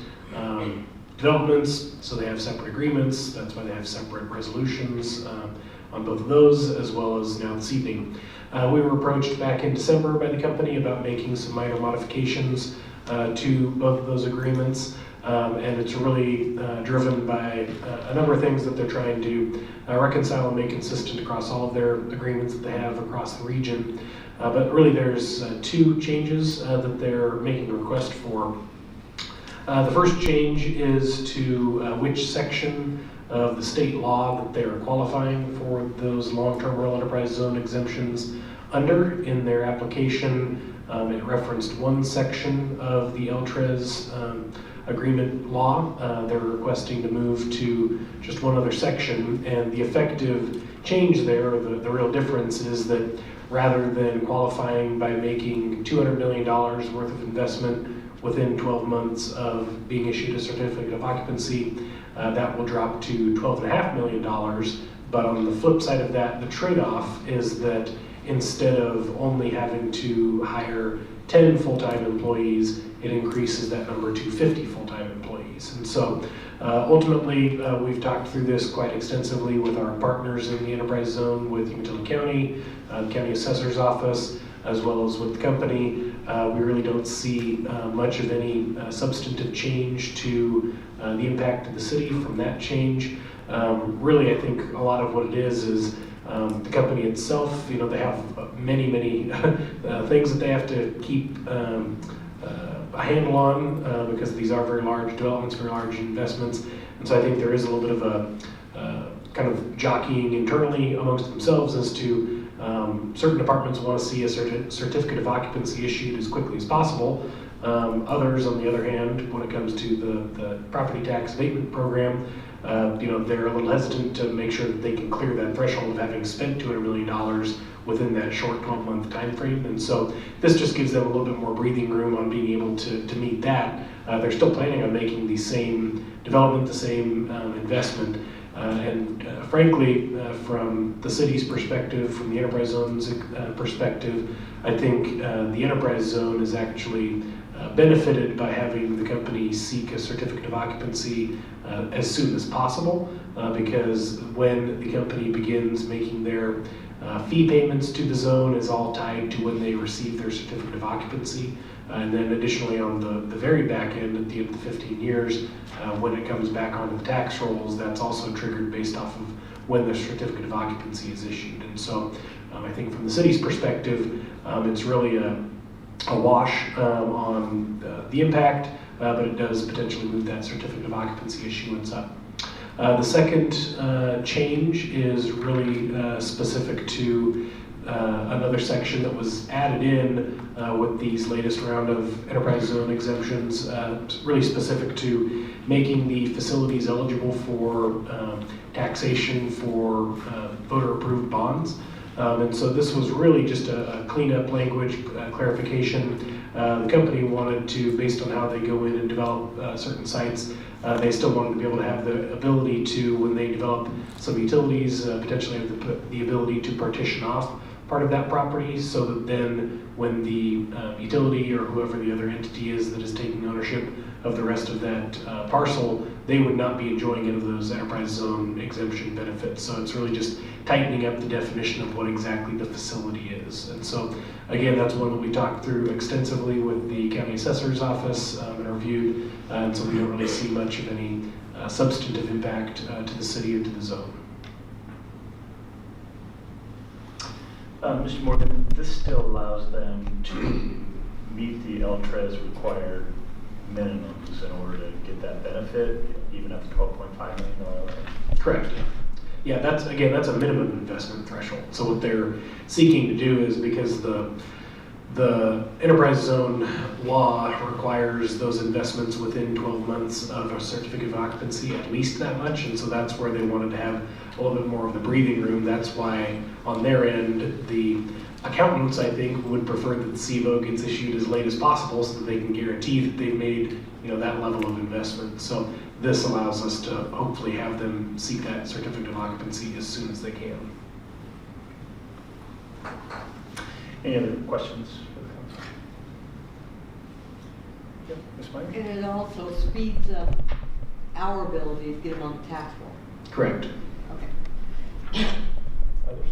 developments, so they have separate agreements. That's why they have separate resolutions on both of those, as well as now this evening. We were approached back in December by the company about making some minor modifications to both of those agreements. And it's really driven by a number of things that they're trying to reconcile and make consistent across all of their agreements that they have across the region. But really there's two changes that they're making a request for. The first change is to which section of the state law that they're qualifying for those long-term rural enterprise zone exemptions under. In their application, it referenced one section of the LTRES agreement law. They're requesting to move to just one other section, and the effective change there, the real difference is that rather than qualifying by making $200 million worth of investment within 12 months of being issued a certificate of occupancy, that will drop to $12.5 million. But on the flip side of that, the trade-off is that instead of only having to hire 10 full-time employees, it increases that number to 50 full-time employees. And so ultimately, we've talked through this quite extensively with our partners in the enterprise zone, with Umatilla County, County Assessor's Office, as well as with the company. We really don't see much of any substantive change to the impact of the city from that change. Really, I think a lot of what it is the company itself, they have many things that they have to keep a handle on because these are very large developments, very large investments. And so I think there is a little bit of a kind of jockeying internally amongst themselves as to certain departments want to see a certificate of occupancy issued as quickly as possible. Others, on the other hand, when it comes to the property tax abatement program, they're a little hesitant to make sure that they can clear that threshold of having spent $200 million within that short 12-month time frame. And so this just gives them a little bit more breathing room on being able to meet that. They're still planning on making the same development, the same investment. Frankly, from the city's perspective, from the enterprise zone's perspective, I think the enterprise zone is actually benefited by having the company seek a certificate of occupancy as soon as possible, because when the company begins making their fee payments to the zone is all tied to when they receive their certificate of occupancy. And then additionally on the very back end, at the end of the 15 years, when it comes back onto the tax rolls, that's also triggered based off of when the certificate of occupancy is issued. And so I think from the city's perspective, it's really a wash on the impact, but it does potentially move that certificate of occupancy issuance up. The second change is really specific to another section that was added in with these latest round of enterprise zone exemptions, really specific to making the facilities eligible for taxation for voter-approved bonds. And so this was really just a cleanup language clarification. The company wanted to, based on how they go in and develop certain sites, they still wanted to be able to have the ability to, when they develop some utilities, potentially have the ability to partition off part of that property, so that then when the utility or whoever the other entity is that is taking ownership of the rest of that parcel, they would not be enjoying any of those enterprise zone exemption benefits. So it's really just tightening up the definition of what exactly the facility is. And so again, that's one that we talked through extensively with the county assessor's office and reviewed, and so we don't really see much of any substantive impact to the city or to the zone. Mr. Morgan, this still allows them to meet the LTRES required minimums in order to get that benefit, even at the $12.5 million? Correct. Yeah, that's a minimum investment threshold. So what they're seeking to do is, because the enterprise zone law requires those investments within 12 months of a certificate of occupancy, at least that much, and so that's where they wanted to have a little bit more of the breathing room. That's why on their end, the accountants, I think, would prefer that the CVO gets issued as late as possible so that they can guarantee that they've made, that level of investment. So this allows us to hopefully have them seek that certificate of occupancy as soon as they can. Any other questions for the council? Yep, Ms. Meyer? And it also speeds up our ability to get them on the tax roll. Correct. Okay. Others?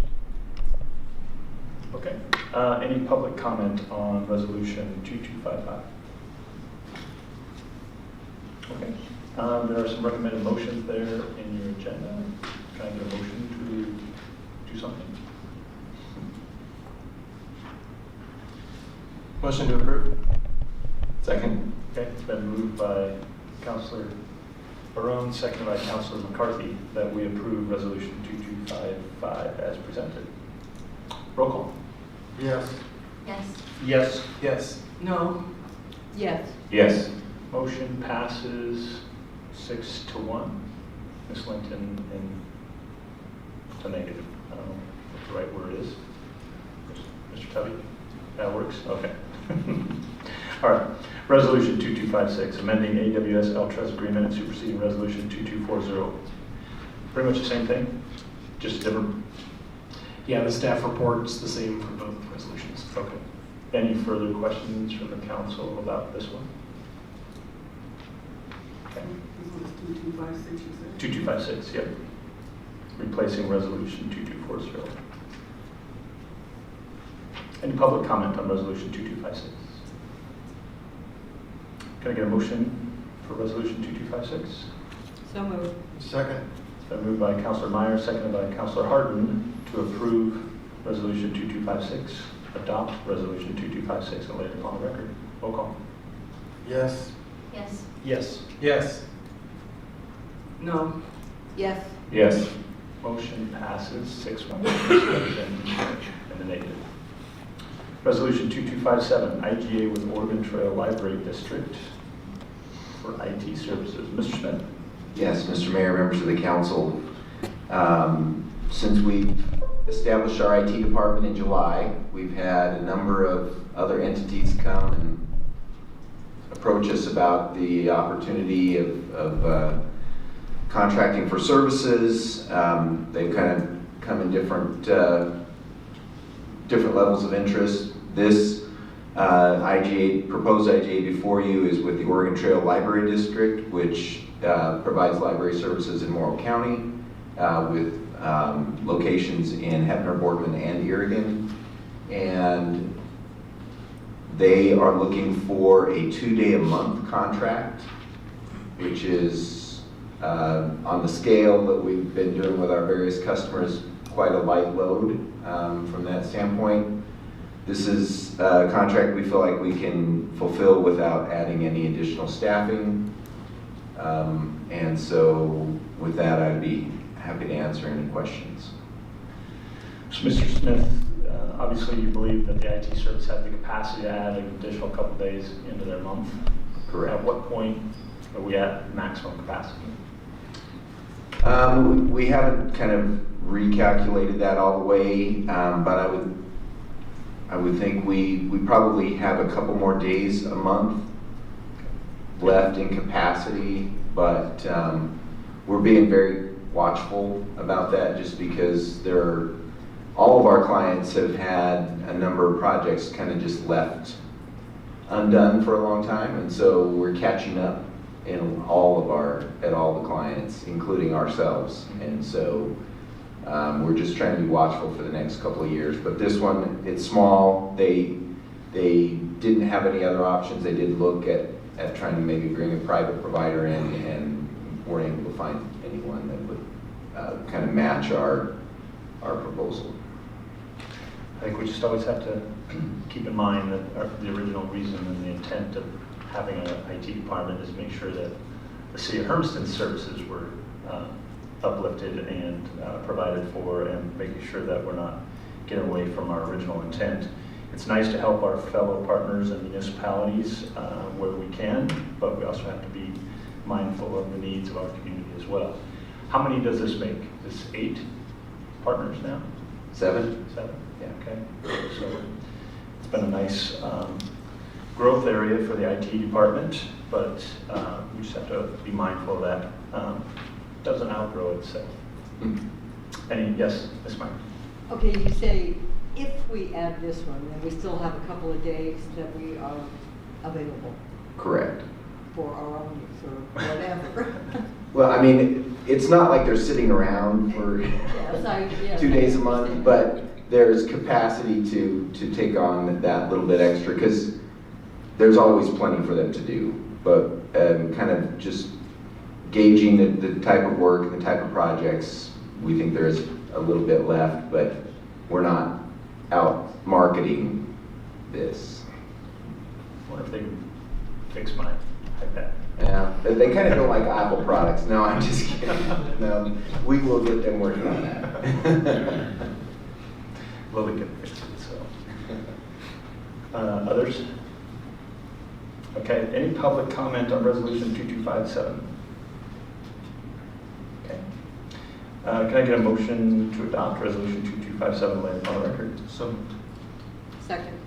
Okay. Any public comment on resolution 2255? Okay. There are some recommended motions there in your agenda. Can I get a motion to do something? Motion to approve. Second? Okay, it's been moved by Councilor Barone, seconded by Councilor McCarthy, that we approve resolution 2255 as presented. Roll call. Yes. Yes. Yes. Yes. No. Yes. Yes. Motion passes 6-1. Ms. Linton in a negative. I don't know what the right word is. Mr. Tubby? That works? Okay. All right. Resolution 2256, amending AWS LTRES agreement and superseding resolution 2240. Pretty much the same thing, just different. Yeah, the staff report's the same for both resolutions. Okay. Any further questions from the council about this one? Okay. This was 2256, you said? 2256, yep. Replacing resolution 2240. Any public comment on resolution 2256? Can I get a motion for resolution 2256? So moved. Second. It's been moved by Councilor Meyer, seconded by Councilor Harden to approve resolution 2256, adopt resolution 2256 and lay it upon the record. Roll call. Yes. Yes. Yes. Yes. No. Yes. Yes. Motion passes 6-1 in the negative. Resolution 2257, IGA with Oregon Trail Library District for IT services. Mr. Smith. Yes, Mr. Mayor, members of the council. Since we established our IT department in July, we've had a number of other entities come and approach us about the opportunity of contracting for services. They've kind of come in different levels of interest. This proposed IGA before you is with the Oregon Trail Library District, which provides library services in Morrow County with locations in Heppner, Boardman, and Oregon. And they are looking for a 2-day-a-month contract, which is on the scale that we've been doing with our various customers, quite a light load from that standpoint. This is a contract we feel like we can fulfill without adding any additional staffing. And so with that, I'd be happy to answer any questions. So Mr. Smith, obviously you believe that the IT service has the capacity to add an additional couple days into their month. Correct. At what point are we at maximum capacity? We haven't kind of recalculated that all the way, but I would think we probably have a couple more days a month left in capacity, but we're being very watchful about that just because all of our clients have had a number of projects kind of just left undone for a long time, and so we're catching up at all the clients, including ourselves, and so we're just trying to be watchful for the next couple of years. But this one, it's small. They didn't have any other options. They did look at trying to maybe bring a private provider in, and weren't able to find anyone that would kind of match our proposal. I think we just always have to keep in mind that the original reason and the intent of having an IT department is to make sure that the city of Hermiston's services were uplifted and provided for, and making sure that we're not getting away from our original intent. It's nice to help our fellow partners and municipalities where we can, but we also have to be mindful of the needs of our community as well. How many does this make? Is this 8 partners now? 7? 7? Yeah, okay. So it's been a nice growth area for the IT department, but we just have to be mindful of that. Doesn't outgrow itself. Yes, Ms. Meyer? Okay, you say if we add this one, then we still have a couple of days that we are available Correct. for our own use or whatever. Well, I mean, it's not like they're sitting around for Yes, 2 days a month, but there's capacity to take on that little bit extra, because there's always plenty for them to do. But kind of just gauging the type of work and the type of projects, we think there is a little bit left, but we're not out marketing this. I wonder if they can fix my iPad. Yeah, they kind of don't like Apple products. No, I'm just kidding. No, we will get them working on that. Well, we can fix it, so. Others? Okay, any public comment on resolution 2257? Okay. Can I get a motion to adopt resolution 2257 laid upon the record? So. Second.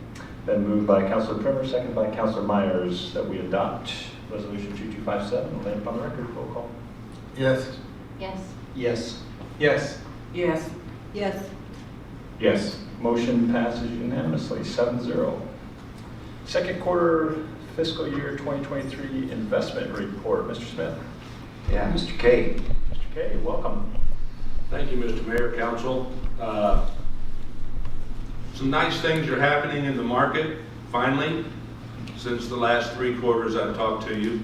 Been moved by Councilor Trimmer, second by Councilor Myers, that we adopt resolution 2257 laid upon the record. Roll call. Yes. Yes. Yes. Yes. Yes. Yes. Yes. Motion passes unanimously, 7-0. Second quarter fiscal year 2023 investment report. Mr. Smith. Yeah, Mr. K. Mr. K, welcome. Thank you, Mr. Mayor, Council. Some nice things are happening in the market, finally, since the last 3 quarters I've talked to you.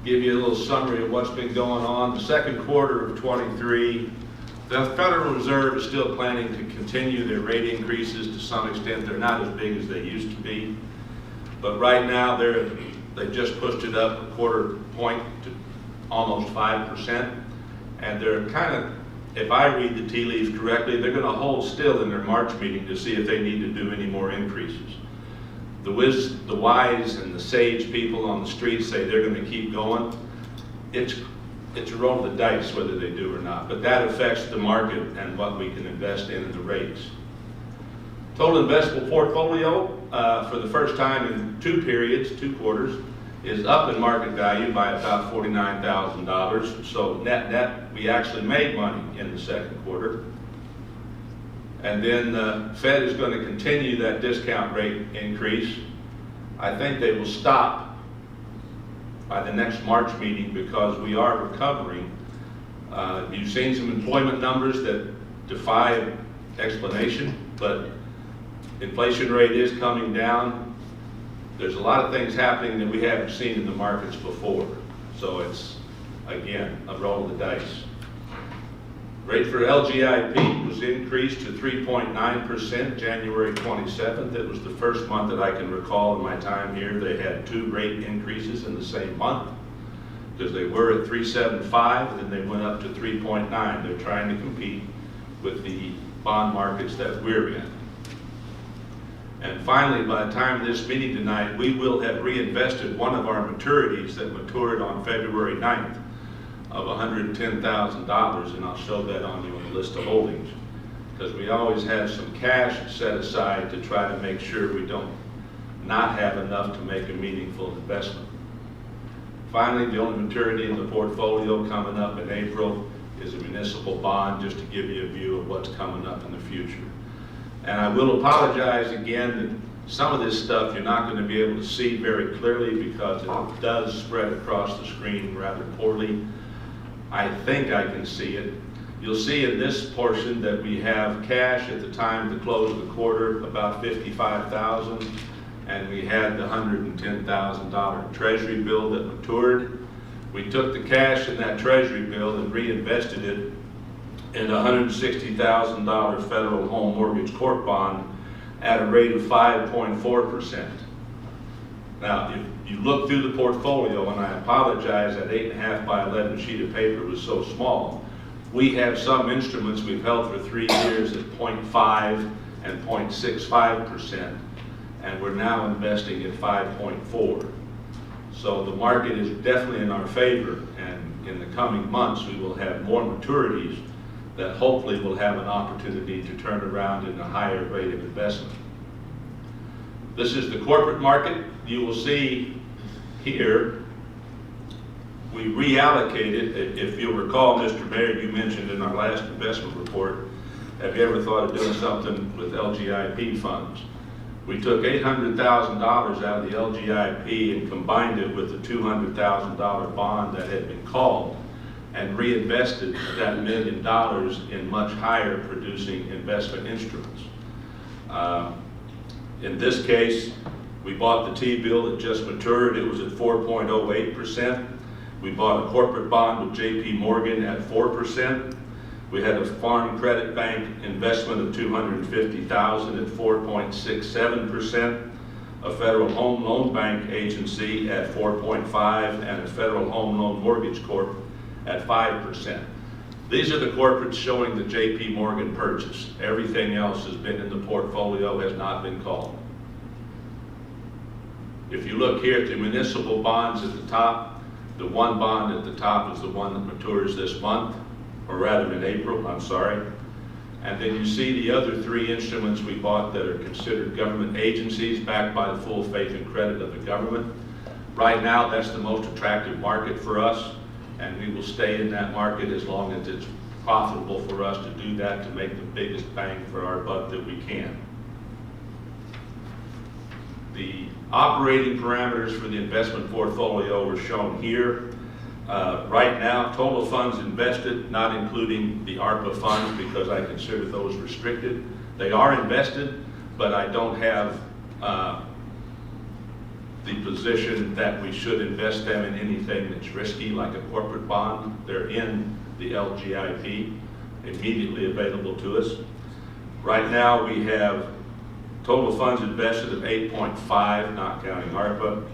Give you a little summary of what's been going on. The second quarter of 23, the Federal Reserve is still planning to continue their rate increases to some extent. They're not as big as they used to be. But right now, they've just pushed it up a quarter point to almost 5%. And they're kind of, if I read the tea leaves correctly, they're going to hold still in their March meeting to see if they need to do any more increases. The wise and the sage people on the street say they're going to keep going. It's a roll of the dice whether they do or not, but that affects the market and what we can invest in the rates. Total investable portfolio for the first time in 2 quarters, is up in market value by about $49,000. So net, we actually made money in the second quarter. And then the Fed is going to continue that discount rate increase. I think they will stop by the next March meeting because we are recovering. You've seen some employment numbers that defy explanation, but inflation rate is coming down. There's a lot of things happening that we haven't seen in the markets before. So it's, again, a roll of the dice. Rate for LGIP was increased to 3.9% January 27th. It was the first month that I can recall in my time here they had 2 rate increases in the same month, because they were at 3.75 and then they went up to 3.9. They're trying to compete with the bond markets that we're in. And finally, by the time of this meeting tonight, we will have reinvested one of our maturities that matured on February 9th of $110,000, and I'll show that on you in the list of holdings, because we always have some cash set aside to try to make sure we don't not have enough to make a meaningful investment. Finally, the only maturity in the portfolio coming up in April is a municipal bond, just to give you a view of what's coming up in the future. And I will apologize again that some of this stuff you're not going to be able to see very clearly because it does spread across the screen rather poorly. I think I can see it. You'll see in this portion that we have cash at the time of the close of the quarter, about $55,000, and we had the $110,000 treasury bill that matured. We took the cash in that treasury bill and reinvested it and a $160,000 federal home mortgage court bond at a rate of 5.4%. Now, if you look through the portfolio, and I apologize, that 8.5 by 11 sheet of paper was so small. We have some instruments we've held for 3 years at 0.5 and 0.65%, and we're now investing at 5.4. So the market is definitely in our favor, and in the coming months, we will have more maturities that hopefully will have an opportunity to turn around in a higher rate of investment. This is the corporate market. You will see here, we reallocated, if you'll recall, Mr. Mayor, you mentioned in our last investment report, have you ever thought of doing something with LGIP funds? We took $800,000 out of the LGIP and combined it with the $200,000 bond that had been called and reinvested that $1 million in much higher producing investment instruments. In this case, we bought the T-bill that just matured. It was at 4.08%. We bought a corporate bond with JP Morgan at 4%. We had a Farm Credit Bank investment of $250,000 at 4.67%, a Federal Home Loan Bank agency at 4.5%, and a Federal Home Loan Mortgage Corp at 5%. These are the corporates showing the JP Morgan purchase. Everything else has been in the portfolio, has not been called. If you look here at the municipal bonds at the top, the one bond at the top is the one that matures this month, or rather in April, I'm sorry. And then you see the other 3 instruments we bought that are considered government agencies backed by the full faith and credit of the government. Right now, that's the most attractive market for us, and we will stay in that market as long as it's profitable for us to do that, to make the biggest bang for our buck that we can. The operating parameters for the investment portfolio are shown here. Right now, total funds invested, not including the ARPA funds because I consider those restricted. They are invested, but I don't have the position that we should invest them in anything that's risky, like a corporate bond. They're in the LGIP, immediately available to us. Right now, we have total funds invested of 8.5, not counting ARPA.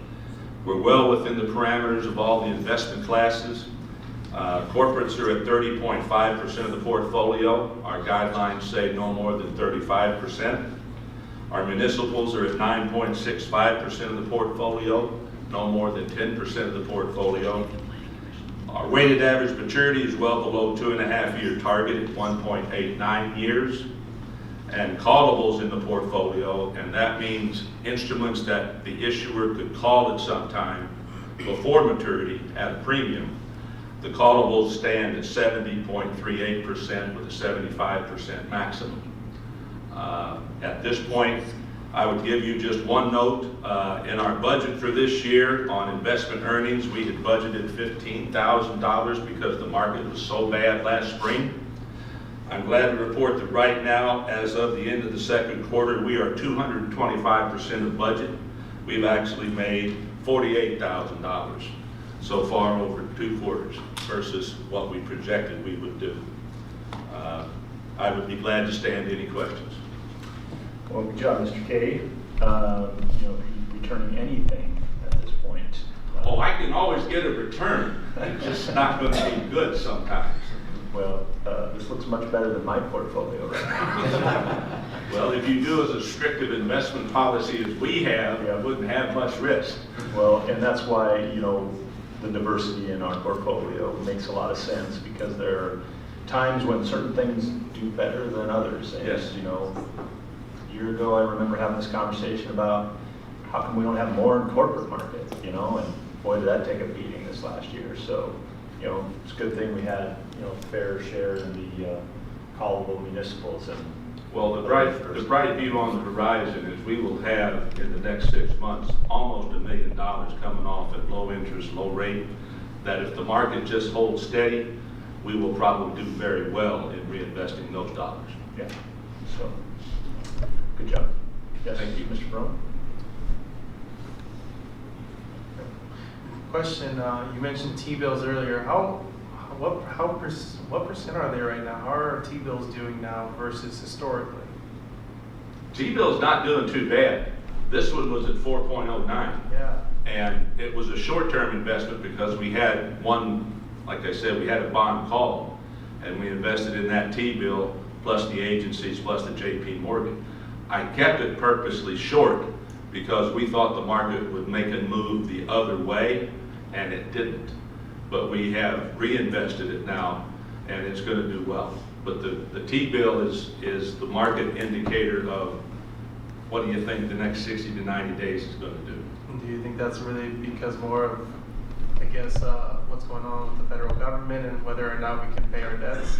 We're well within the parameters of all the investment classes. Corporates are at 30.5% of the portfolio. Our guidelines say no more than 35%. Our municipals are at 9.65% of the portfolio, no more than 10% of the portfolio. Our weighted average maturity is well below 2.5-year target at 1.89 years. And callables in the portfolio, and that means instruments that the issuer could call at some time before maturity at a premium. The callables stand at 70.38% with a 75% maximum. At this point, I would give you just one note. In our budget for this year on investment earnings, we had budgeted $15,000 because the market was so bad last spring. I'm glad to report that right now, as of the end of the second quarter, we are 225% of budget. We've actually made $48,000 so far over 2 quarters versus what we projected we would do. I would be glad to stand any questions. Well, good job, Mr. Kay. Returning anything at this point. Oh, I can always get a return. It's just not going to be good sometimes. Well, this looks much better than my portfolio right now. Well, if you do as a restrictive investment policy as we have, you wouldn't have much risk. Well, and that's why, the diversity in our portfolio makes a lot of sense, because there are times when certain things do better than others. And, yes. A year ago, I remember having this conversation about how come we don't have more in corporate market, and boy, did that take a beating this last year. So, it's a good thing we had, fair share in the callable municipals. And well, the bright view on the horizon is we will have in the next 6 months almost $1 million coming off at low interest, low rate. That if the market just holds steady, we will probably do very well in reinvesting those dollars. Yeah. So, good job. Yes. Thank you, Mr. Brown. Question, you mentioned T-bills earlier. How what percent are they right now? How are T-bills doing now versus historically? T-bill's not doing too bad. This one was at 4.09. Yeah. And it was a short-term investment because we had one, like I said, we had a bond call, and we invested in that T-bill, plus the agencies, plus the JP Morgan. I kept it purposely short because we thought the market would make a move the other way, and it didn't. But we have reinvested it now, and it's going to do well. But the T-bill is the market indicator of what do you think the next 60 to 90 days is going to do. And do you think that's really because more of, I guess, what's going on with the federal government and whether or not we can pay our debts?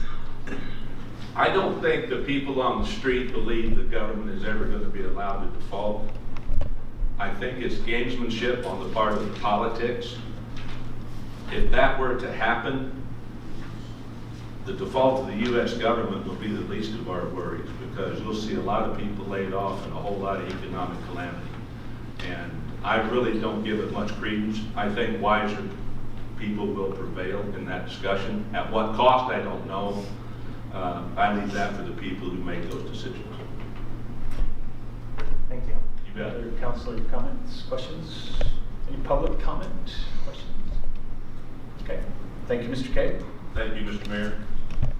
I don't think the people on the street believe the government is ever going to be allowed to default. I think it's gamesmanship on the part of the politics. If that were to happen, the default of the U.S. government will be the least of our worries, because you'll see a lot of people laid off and a whole lot of economic calamity. And I really don't give it much credence. I think wiser people will prevail in that discussion. At what cost, I don't know. I leave that for the people who make those decisions. Thank you. You bet. Other councilor comments, questions? Any public comment, questions? Okay, thank you, Mr. Kay. Thank you, Mr. Mayor.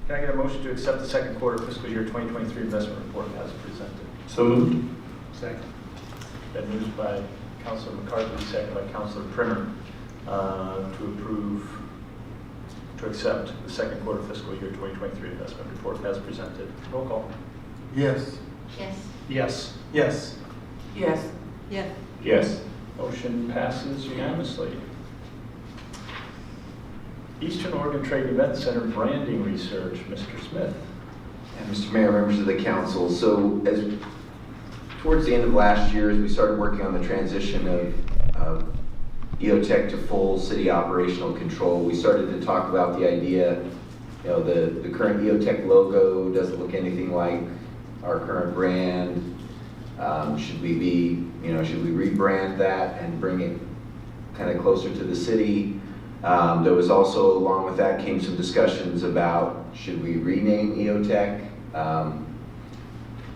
Can I get a motion to accept the second quarter fiscal year 2023 investment report as presented? So moved. Second. Been moved by Councilor McCarthy, second by Councilor Primer, to accept the second quarter fiscal year 2023 investment report as presented. Roll call. Yes. Yes. Yes. Yes. Yes. Yes. Yes. Motion passes unanimously. Eastern Oregon Trade Event Center branding research, Mr. Smith. And Mr. Mayor, members of the council, so towards the end of last year, as we started working on the transition of EOTech to full city operational control, we started to talk about the idea, the current EOTech logo doesn't look anything like our current brand. Should we rebrand that and bring it kind of closer to the city? There was also, along with that, came some discussions about should we rename EOTech.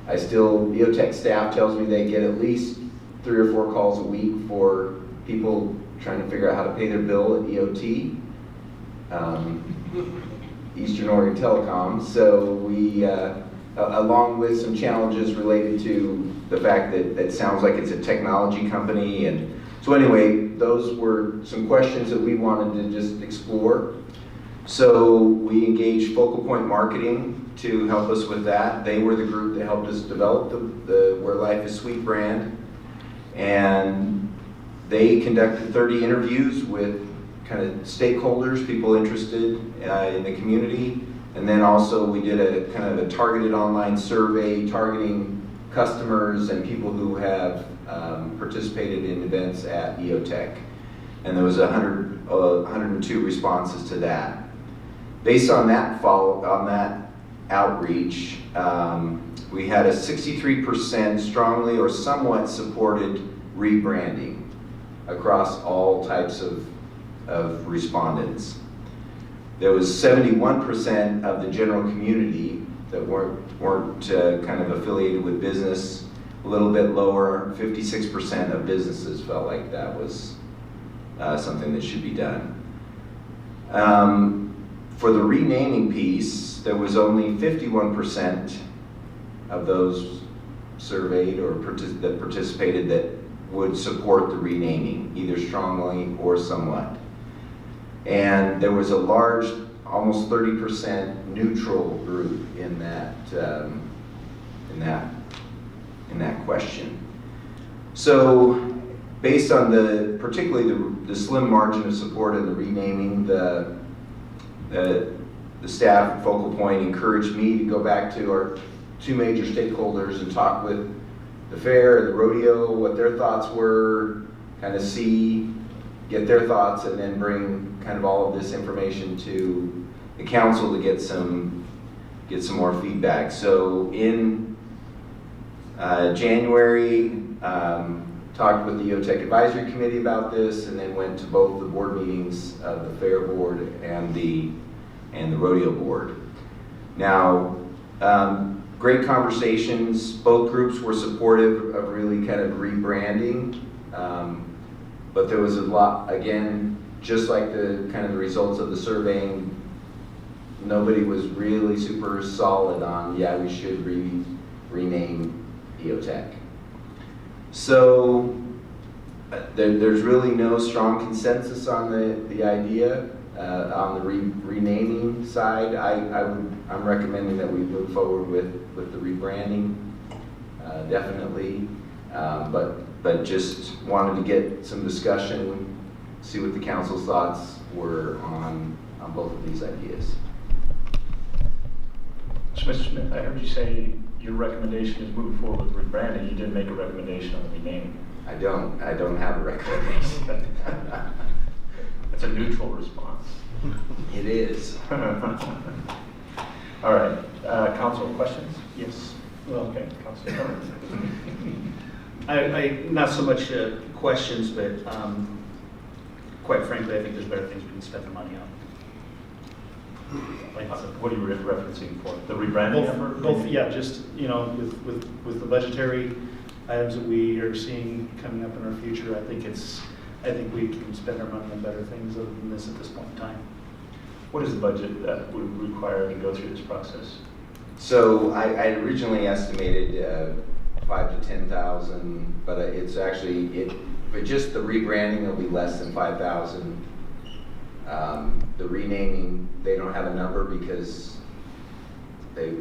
EOTech staff tells me they get at least 3 or 4 calls a week for people trying to figure out how to pay their bill at EOT, Eastern Oregon Telecom. So we, along with some challenges related to the fact that it sounds like it's a technology company, and so anyway, those were some questions that we wanted to just explore. So we engaged Focal Point Marketing to help us with that. They were the group that helped us develop the Where Life is Sweet brand. And they conducted 30 interviews with kind of stakeholders, people interested in the community. And then also we did a kind of a targeted online survey targeting customers and people who have participated in events at EOTech. And there was 102 responses to that. Based on that outreach, we had a 63% strongly or somewhat supported rebranding across all types of respondents. There was 71% of the general community that weren't kind of affiliated with business. A little bit lower, 56% of businesses felt like that was something that should be done. For the renaming piece, there was only 51% of those surveyed or that participated that would support the renaming, either strongly or somewhat. And there was a large, almost 30% neutral group in that question. So, based on particularly the slim margin of support in the renaming, the staff at Focal Point encouraged me to go back to our 2 major stakeholders and talk with the fair and the rodeo, what their thoughts were, kind of get their thoughts, and then bring kind of all of this information to the council to get some more feedback. So in January, talked with the EOTech Advisory Committee about this, and then went to both the board meetings of the Fair Board and the and the rodeo board. Now, great conversations. Both groups were supportive of really kind of rebranding, but there was a lot, again, just like the kind of the results of the surveying, nobody was really super solid on, yeah, we should rename EOTech. So there's really no strong consensus on the idea. On the renaming side, I'm recommending that we move forward with the rebranding, definitely. But just wanted to get some discussion, see what the council's thoughts were on both of these ideas. So, Mr. Smith, I heard you say your recommendation is moving forward with rebranding. You didn't make a recommendation on the renaming. I don't have a recommendation. That's a neutral response. It is. All right, council questions? Yes. Well, okay, council comments. I not so much questions, but quite frankly, I think there's better things we can spend the money on. Like, what are you referencing for? The rebranding effort? Both, yeah, just, you know, with the budgetary items that we are seeing coming up in our future, I think we can spend our money on better things other than this at this point in time. What is the budget that would require to go through this process? So I originally estimated 5,000 to 10,000, but it's actually, but just the rebranding will be less than 5,000. The renaming, they don't have a number because they're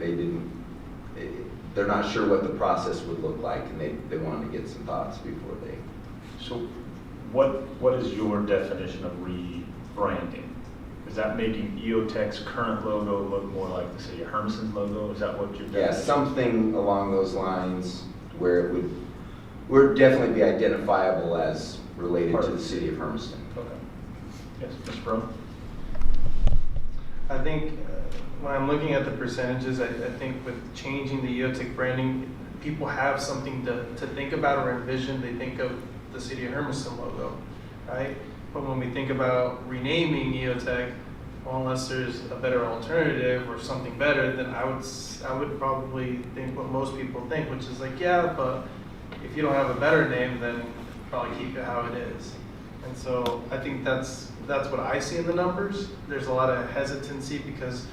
not sure what the process would look like, and they wanted to get some thoughts before they. So what is your definition of rebranding? Is that making EOTech's current logo look more like the city of Hermiston's logo? Is that what you're Yeah, something along those lines where it would definitely be identifiable as related to the city of Hermiston. Okay. Yes, Mr. Brown? I think when I'm looking at the percentages, I think with changing the EOTech branding, people have something to think about or envision. They think of the city of Hermiston logo, right? But when we think about renaming EOTech, well, unless there's a better alternative or something better, then I would probably think what most people think, which is like, yeah, but if you don't have a better name, then probably keep it how it is. And so I think that's what I see in the numbers. There's a lot of hesitancy because,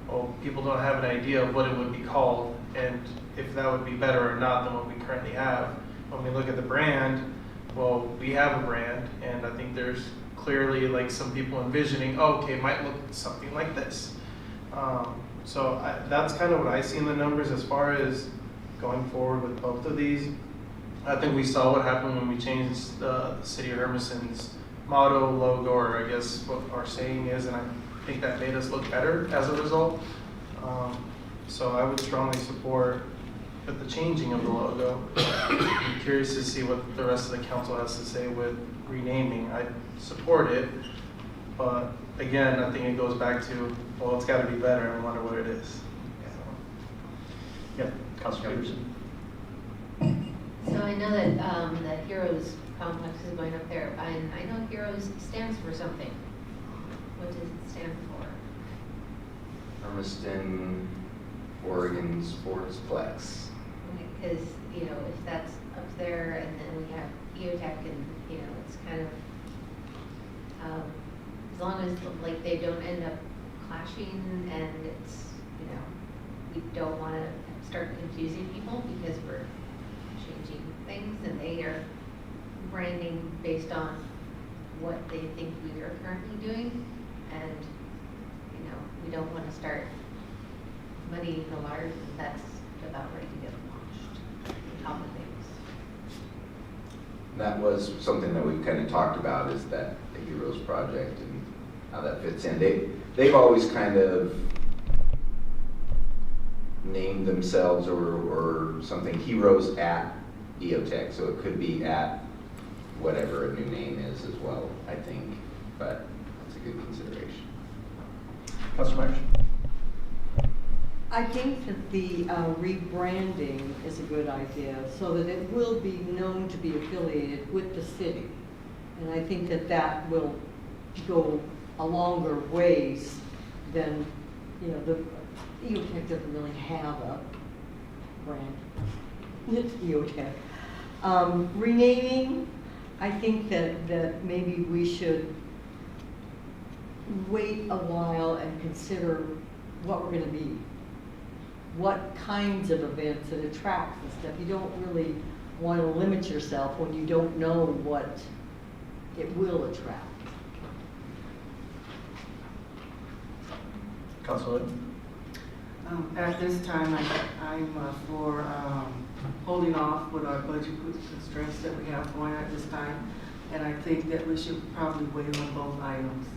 well, people don't have an idea of what it would be called and if that would be better or not than what we currently have. When we look at the brand, well, we have a brand, and I think there's clearly like some people envisioning, oh, okay, it might look something like this. So that's kind of what I see in the numbers as far as going forward with both of these. I think we saw what happened when we changed the city of Hermiston's motto, logo, or I guess what our saying is, and I think that made us look better as a result. So I would strongly support with the changing of the logo. I'm curious to see what the rest of the council has to say with renaming. I support it, but again, I think it goes back to, well, it's got to be better, and I wonder what it is. Yeah, Councilor Peterson. So I know that the Heroes complex is going up there, and I know Heroes stands for something. What does it stand for? Hermiston, Oregon Sportsplex. Because, you know, if that's up there and then we have EOTech and, you know, it's kind of, as long as like they don't end up clashing and it's, you know, we don't want to start confusing people because we're changing things and they are branding based on what they think we are currently doing. And, you know, we don't want to start muddying the waters and that's about ready to get launched on top of things. That was something that we kind of talked about, is that the Heroes project and how that fits in. They've always kind of named themselves or something Heroes at EOTech, so it could be at whatever a new name is as well, I think, but it's a good consideration. Councilor Myers? I think that the rebranding is a good idea so that it will be known to be affiliated with the city. And I think that that will go a longer ways then, you know, the EOTech doesn't really have a brand. It's EOTech. Renaming, I think that maybe we should wait a while and consider what we're gonna be. What kinds of events it attracts and stuff. You don't really want to limit yourself when you don't know what it will attract. Councilor? At this time, I'm for holding off with our budget constraints that we have going at this time. And I think that we should probably wait on both items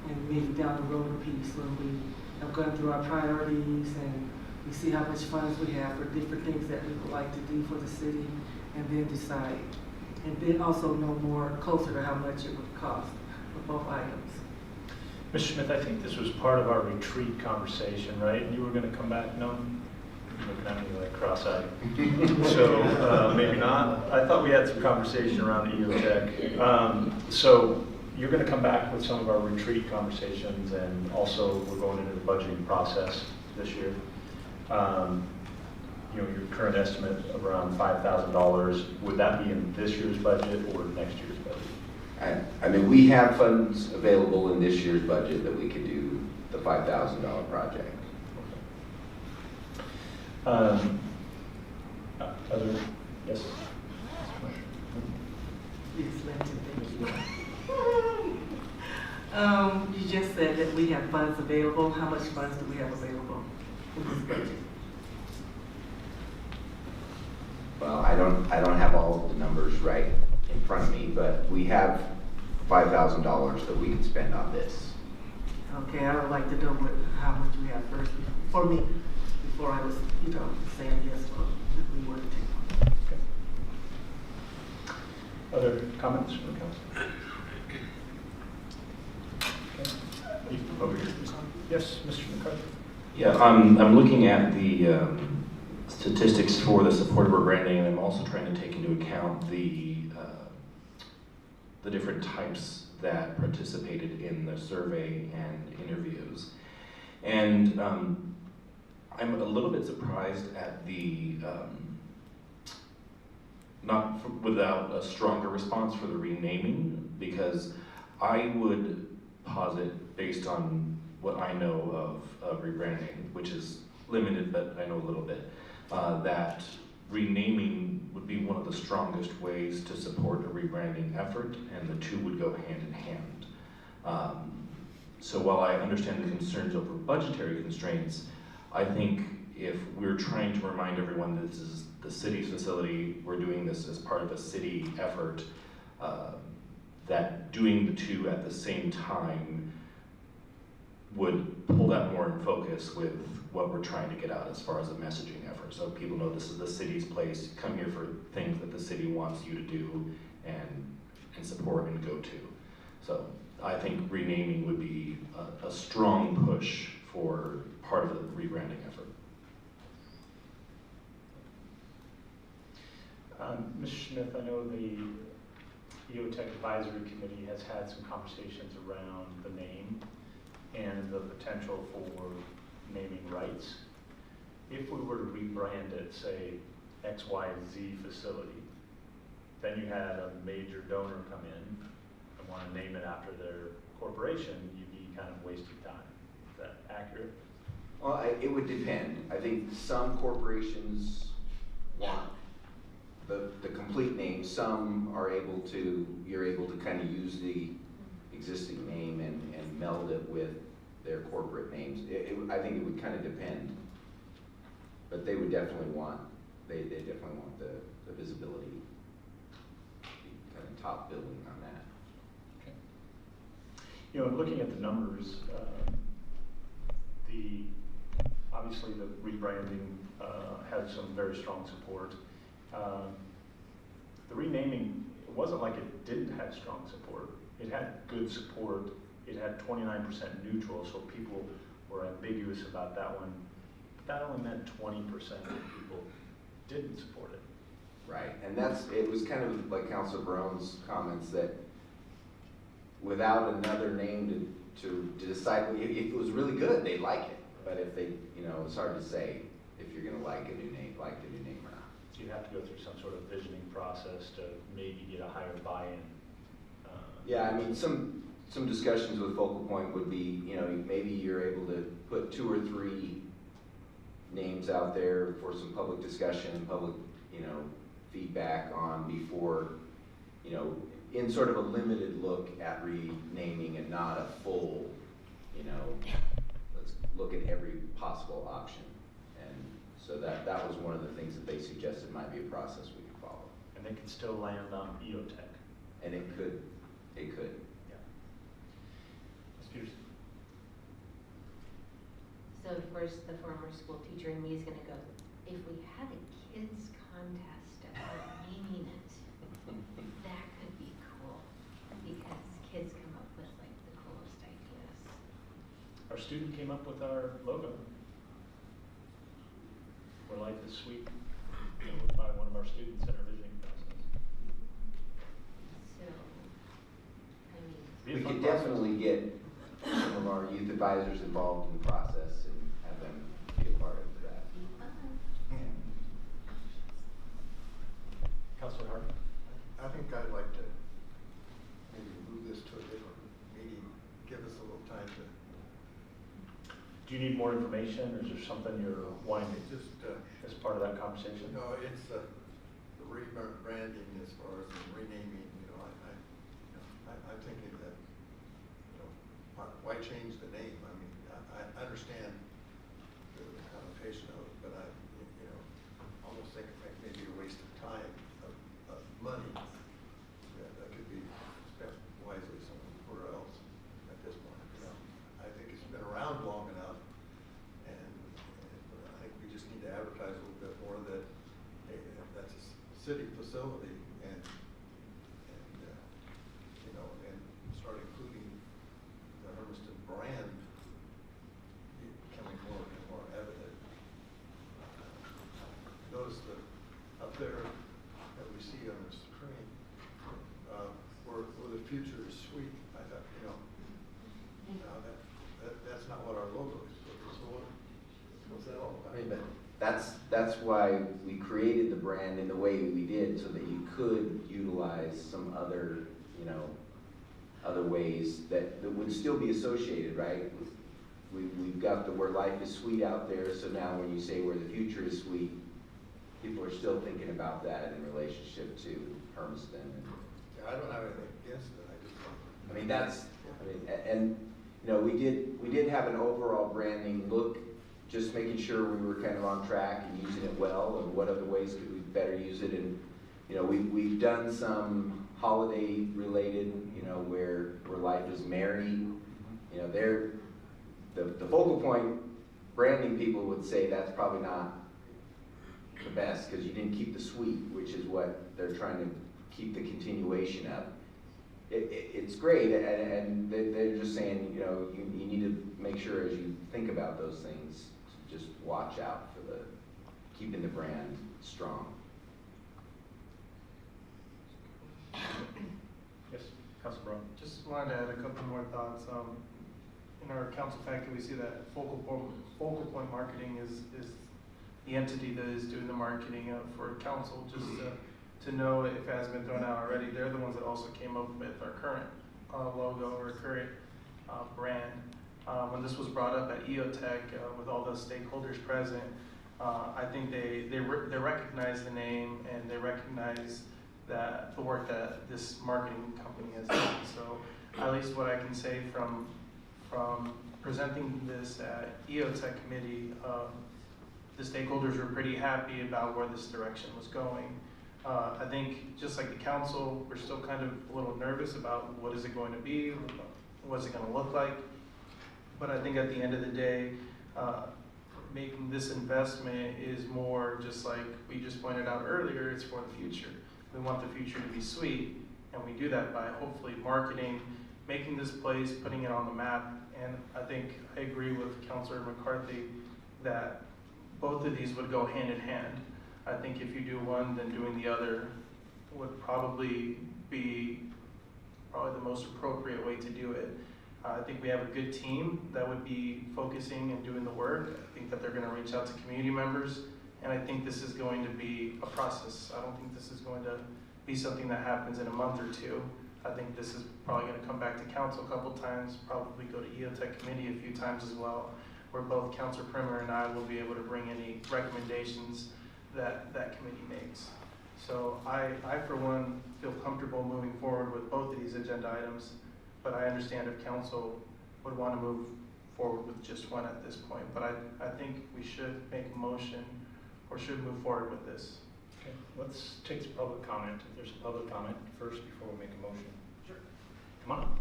and maybe down the road a piece when we have gone through our priorities and we see how much funds we have for different things that we would like to do for the city, and then decide. And then also know more closer to how much it would cost for both items. Mr. Smith, I think this was part of our retreat conversation, right? You were going to come back? No? You're looking at me like cross-eyed. So maybe not. I thought we had some conversation around the EOTech. So you're going to come back with some of our retreat conversations, and also we're going into the budgeting process this year. You know, your current estimate of around $5,000, would that be in this year's budget or next year's budget? I mean, we have funds available in this year's budget that we could do the $5,000 project. Other, yes? You just said that we have funds available. How much funds do we have available in this budget? Well, I don't have all of the numbers right in front of me, but we have $5,000 that we can spend on this. Okay, I would like to know how much we have first, for me, before I was, saying yes, or if we were to take one. Okay. Other comments from the council? Okay. Over here. Yes, Mr. McCarthy. Yeah, I'm looking at the statistics for the support of our branding, and I'm also trying to take into account the different types that participated in the survey and interviews. And I'm a little bit surprised at the, without a stronger response for the renaming, because I would posit, based on what I know of rebranding, which is limited, but I know a little bit, that renaming would be one of the strongest ways to support a rebranding effort, and the two would go hand in hand. So while I understand the concerns over budgetary constraints, I think if we're trying to remind everyone that this is the city's facility, we're doing this as part of a city effort, that doing the two at the same time would pull that more in focus with what we're trying to get out as far as a messaging effort. So people know this is the city's place, come here for things that the city wants you to do and support and go to. So I think renaming would be a strong push for part of the rebranding effort. Mr. Smith, I know the EOTech Advisory Committee has had some conversations around the name and the potential for naming rights. If we were to rebrand it, say, XYZ facility, then you had a major donor come in and want to name it after their corporation, you'd be kind of wasting time. Is that accurate? Well, it would depend. I think some corporations want the complete name. Some are able to, you're able to kind of use the existing name and meld it with their corporate names. I think it would kind of depend. But they would definitely want, they definitely want the visibility, kind of top billing on that. Okay. You know, looking at the numbers, obviously the rebranding had some very strong support. The renaming, it wasn't like it didn't have strong support. It had good support. It had 29% neutral, so people were ambiguous about that one. But that only meant 20% of people didn't support it. Right, and it was kind of like Councilor Barone's comments that without another name to decide, if it was really good, they'd like it. But if they, it's hard to say if you're gonna like the new name or not. So you have to go through some sort of visioning process to maybe get a higher buy-in. Yeah, I mean, some discussions with Focal Point would be, maybe you're able to put 2 or 3 names out there for some public discussion, public, feedback on before, in sort of a limited look at renaming and not a full, let's look at every possible option. And so that was one of the things that they suggested might be a process we could follow. And they could still land on EOTech. And it could. Yeah. Ms. Peterson. So of course, the former school teacher in me is going to go, if we had a kids contest about naming it, that could be cool, because kids come up with like the coolest ideas. Our student came up with our logo. Where life is sweet, by one of our students in our visioning process. So, I mean, We could definitely get some of our youth advisors involved in the process and have them be a part of that. Councilor Hart. I think I'd like to maybe move this to a different meeting, give us a little time to. Do you need more information, or is there something you're wanting to, Just, as part of that conversation? No, it's the rebranding as far as the renaming, I'm thinking that, why change the name? I mean, I understand the connotation of it, but I almost think it may be a waste of time, of money, that could be spent wisely somewhere else at this point, I think it's been around long enough, and I think we just need to advertise a little bit more that, hey, that's a city facility, and start including the Hermiston brand becoming more and more evident. Notice that up there that we see on the screen, where the future is sweet, I thought, that's not what our logo is. So what's that all about? I mean, but that's why we created the brand in the way we did, so that you could utilize some other, other ways that would still be associated, right? We've got the where life is sweet out there, so now when you say where the future is sweet, people are still thinking about that in relationship to Hermiston. Yeah, I don't have anything against it. We did have an overall branding look, just making sure we were kind of on track and using it well, and what other ways could we better use it. And we've done some holiday related, where life is merry. The Focal Point branding people would say that's probably not the best, because you didn't keep the sweet, which is what they're trying to keep the continuation of. It's great, and they're just saying, you need to make sure as you think about those things, to just watch out for keeping the brand strong. Yes, Councilor Brown. Just wanted to add a couple more thoughts. In our council packet, we see that Focal Point Marketing is the entity that is doing the marketing for council. Just to know if it has been thrown out already, they're the ones that also came up with our current logo or current brand. When this was brought up at EOTech with all the stakeholders present, I think they recognize the name, and they recognize that the work that this marketing company has done. So at least what I can say from presenting this at EOTech committee, the stakeholders were pretty happy about where this direction was going. I think just like the council, we're still kind of a little nervous about what is it going to be, what's it going to look like. But I think at the end of the day, making this investment is more just like we just pointed out earlier, it's for the future. We want the future to be sweet, and we do that by hopefully marketing, making this place, putting it on the map. And I think I agree with Councilor McCarthy that both of these would go hand in hand. I think if you do one, then doing the other would probably be probably the most appropriate way to do it. I think we have a good team that would be focusing and doing the work. I think that they're going to reach out to community members, and I think this is going to be a process. I don't think this is going to be something that happens in a month or two. I think this is probably going to come back to council a couple times, probably go to EOTech committee a few times as well, where both Councilor Primer and I will be able to bring any recommendations that that committee makes. So I for one, feel comfortable moving forward with both of these agenda items, but I understand if council would want to move forward with just one at this point. But I think we should make a motion or should move forward with this. Okay, let's take some public comment. If there's a public comment first before we make a motion. Sure. Come on.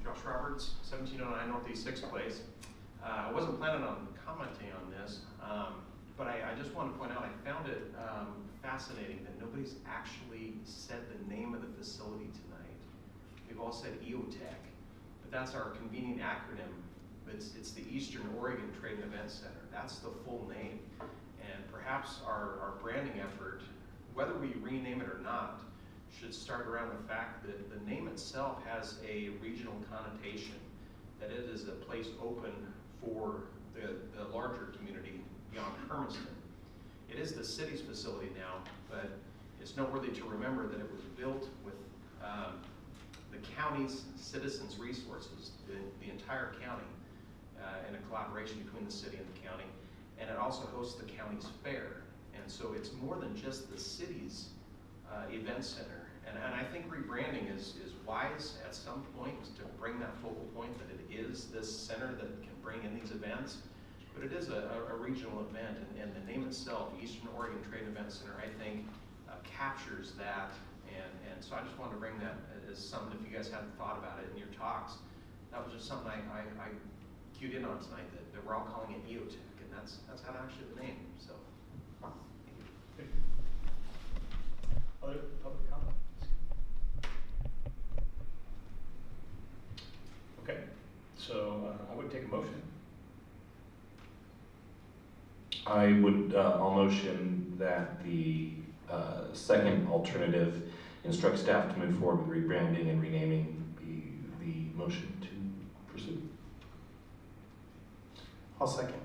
Josh Roberts, 1709 Northeast 6th Place. I wasn't planning on commenting on this, but I just want to point out I found it fascinating that nobody's actually said the name of the facility tonight. We've all said EOTech, but that's our convenient acronym. It's the Eastern Oregon Trade and Event Center. That's the full name. And perhaps our branding effort, whether we rename it or not, should start around the fact that the name itself has a regional connotation, that it is a place open for the larger community beyond Hermiston. It is the city's facility now, but it's noteworthy to remember that it was built with the county's citizens' resources, the entire county, in a collaboration between the city and the county, and it also hosts the county's fair. And so it's more than just the city's event center. And I think rebranding is wise at some point to bring that focal point that it is this center that can bring in these events. But it is a regional event, and the name itself, Eastern Oregon Trade and Event Center, I think captures that. And so I just wanted to bring that as something, if you guys hadn't thought about it in your talks, that was just something I cued in on tonight, that we're all calling it EOTech, and that's how to actually the name. So, thank you. Other public comment? Okay, so I would take a motion. I would, I'll motion that the second alternative, instruct staff to move forward with rebranding and renaming, be the motion to pursue. I'll second.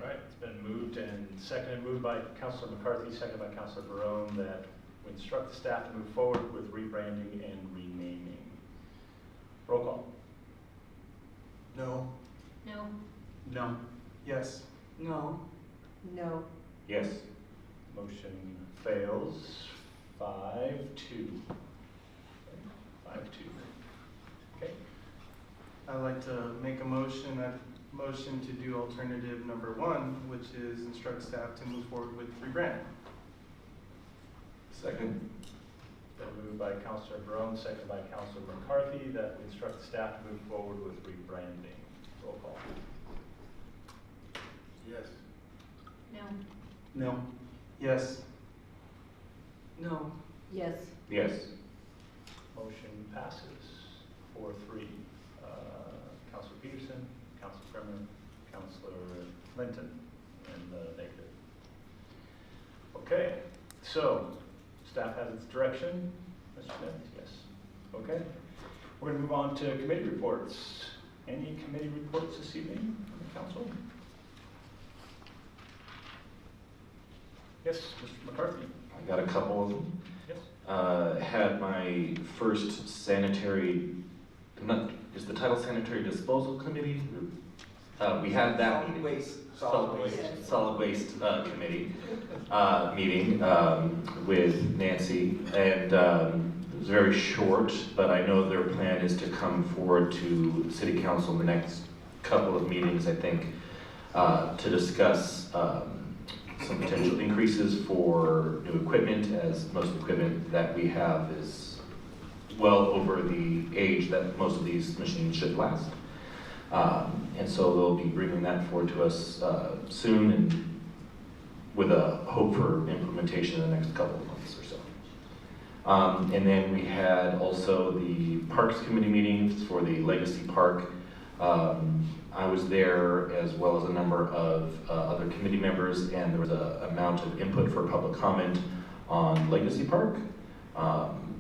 All right, it's been moved and seconded, moved by Councilor McCarthy, seconded by Councilor Barone, that we instruct the staff to move forward with rebranding and renaming. Roll call. No. No. No. Yes. No. No. Yes. Motion fails 5-2. 5-2. Okay. I'd like to make a motion. I motion to do alternative number 1, which is instruct staff to move forward with rebranding. Second. Been moved by Councilor Barone, seconded by Councilor McCarthy, that we instruct the staff to move forward with rebranding. Roll call. Yes. No. No. Yes. No. Yes. Yes. Motion passes 4-3. Councilor Peterson, Councilor Kremer, Councilor Linton, and negative. Okay, so staff has its direction. Mr. Smith, yes. Okay. We're going to move on to committee reports. Any committee reports this evening from the council? Yes, Mr. McCarthy. I got a couple of them. Yes. Had my first sanitary, is the title sanitary disposal committee? We had that solid waste committee meeting with Nancy, and it was very short, but I know their plan is to come forward to City Council in the next couple of meetings, I think, to discuss some potential increases for new equipment, as most equipment that we have is well over the age that most of these machines should last. And so they'll be bringing that forward to us soon, and with a hope for implementation in the next couple of months or so. And then we had also the Parks Committee meetings for the Legacy Park. I was there, as well as a number of other committee members, and there was an amount of input for public comment on Legacy Park.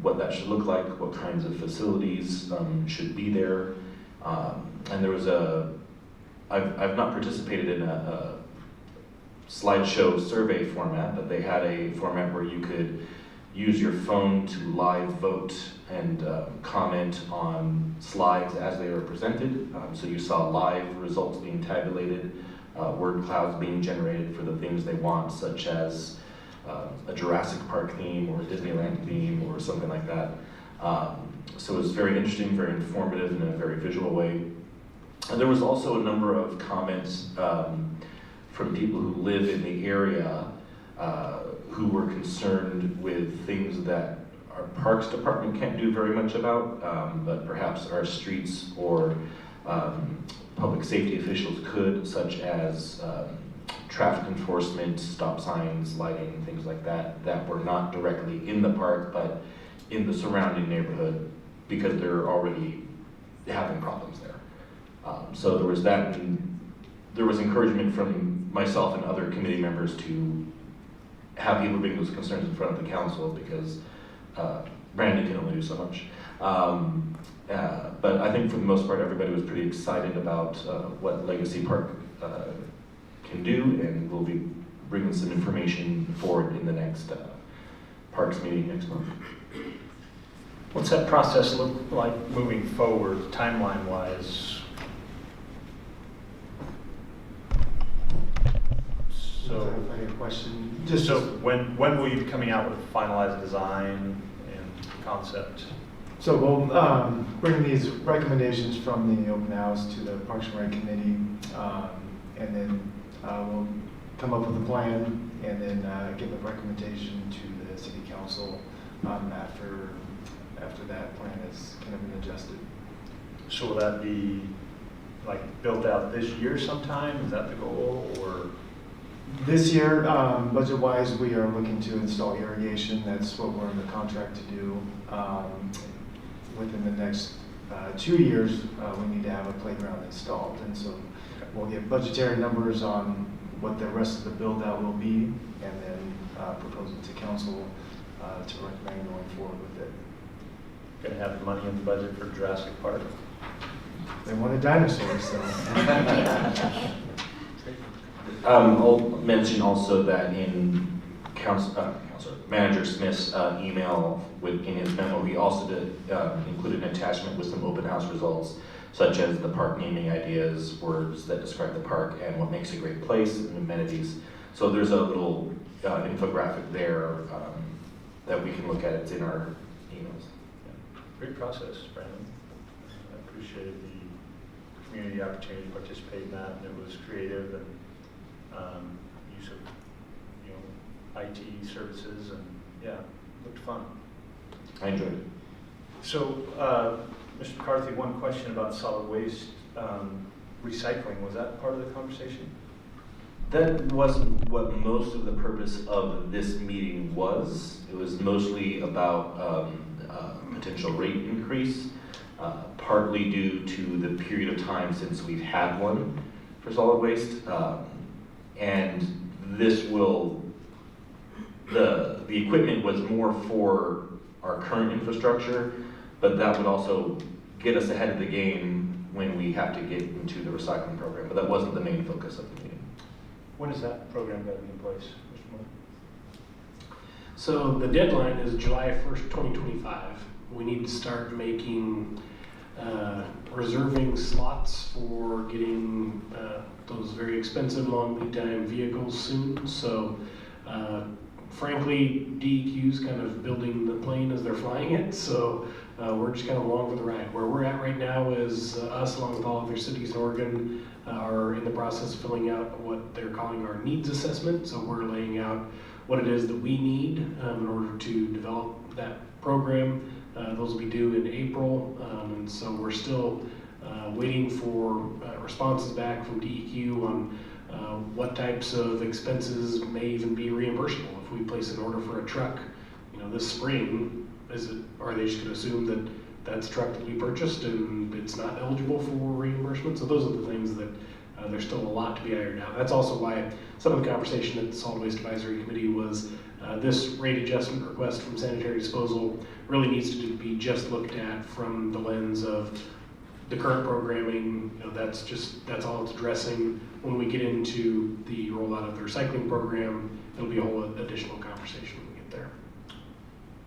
what that should look like, what kinds of facilities should be there. And there was I've not participated in a slideshow survey format, but they had a format where you could use your phone to live vote and comment on slides as they were presented. So you saw live results being tabulated, word clouds being generated for the things they want, such as a Jurassic Park theme or a Disneyland theme or something like that. So it was very interesting, very informative in a very visual way. And there was also a number of comments from people who live in the area who were concerned with things that our Parks Department can't do very much about, but perhaps our streets or public safety officials could, such as traffic enforcement, stop signs, lighting, things like that, that were not directly in the park, but in the surrounding neighborhood, because they're already having problems there. So there was that, and there was encouragement from myself and other committee members to have people bring those concerns in front of the council, because Brandon can only do so much. But I think for the most part, everybody was pretty excited about what Legacy Park can do, and we'll be bringing some information forward in the next Parks meeting next month. What's that process look like moving forward, timeline-wise? So, Clarify your question. So when will you be coming out with a finalized design and concept? So we'll bring these recommendations from the open house to the Parks and Rec Committee, and then we'll come up with a plan, and then give a recommendation to the City Council after that plan has kind of been adjusted. So will that be like built out this year sometime? Is that the goal, or? This year, budget-wise, we are looking to install irrigation. That's what we're in the contract to do. Within the next 2 years, we need to have a playground installed. And so we'll get budgetary numbers on what the rest of the build-out will be, and then propose it to council to recommend going forward with it. Going to have money in the budget for Jurassic Park? They wanted dinosaurs, so. I'll mention also that in Manager Smith's email, in his memo, he also did include an attachment with some open house results, such as the park naming ideas, words that describe the park, and what makes a great place, and amenities. So there's a little infographic there that we can look at. It's in our emails. Yeah. Great process, Brandon. I appreciated the community opportunity to participate in that, and it was creative, and use of IT services, and yeah, looked fun. I enjoyed it. So, Mr. McCarthy, one question about solid waste recycling. Was that part of the conversation? That wasn't what most of the purpose of this meeting was. It was mostly about potential rate increase, partly due to the period of time since we've had one for solid waste. And this will, the equipment was more for our current infrastructure, but that would also get us ahead of the game when we have to get into the recycling program. But that wasn't the main focus of the meeting. When is that program going to be in place, Mr. Moore? So the deadline is July 1st, 2025. We need to start making reserving slots for getting those very expensive long lead time vehicles soon. So frankly, DEQ's kind of building the plane as they're flying it. So we're just kind of along for the ride. Where we're at right now is us, along with all other cities in Oregon, are in the process of filling out what they're calling our needs assessment. So we're laying out what it is that we need in order to develop that program. Those will be due in April, and so we're still waiting for responses back from DEQ on what types of expenses may even be reimbursable. If we place an order for a truck, this spring, are they just going to assume that that's a truck that we purchased and it's not eligible for reimbursement? So those are the things that there's still a lot to be ironed out. That's also why some of the conversation at the Solid Waste Advisory Committee was This rate adjustment request from sanitary disposal really needs to be just looked at from the lens of the current programming. That's all it's addressing. When we get into the rollout of the recycling program, it'll be a whole additional conversation when we get there.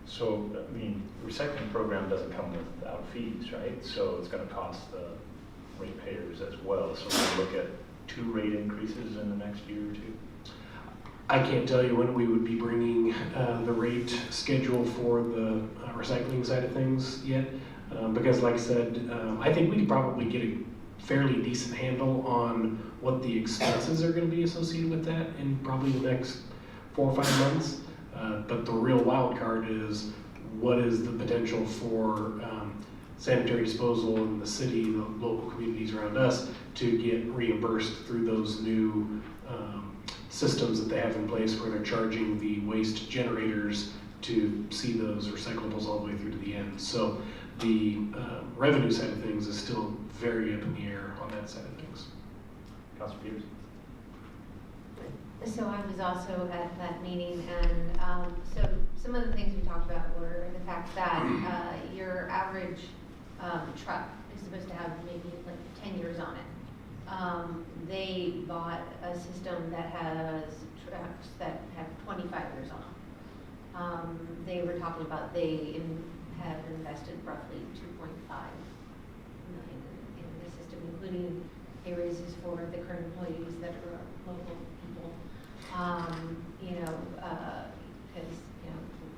So, I mean, the recycling program doesn't come without fees, right? So it's going to cost the ratepayers as well. So we'll look at 2 rate increases in the next year or 2. I can't tell you when we would be bringing the rate schedule for the recycling side of things yet, because like I said, I think we could probably get a fairly decent handle on what the expenses are going to be associated with that in probably the next 4 or 5 months. But the real wild card is what is the potential for sanitary disposal in the city, the local communities around us, to get reimbursed through those new systems that they have in place where they're charging the waste generators to see those recyclables all the way through to the end. So the revenue side of things is still very up in the air on that side of things. Councilor Peters? So I was also at that meeting, and so some of the things we talked about were the fact that your average truck is supposed to have maybe like 10 years on it. They bought a system that has trucks that have 25 years on them. They were talking about they have invested roughly $2.5 million in the system, including pay raises for the current employees that are local people. Because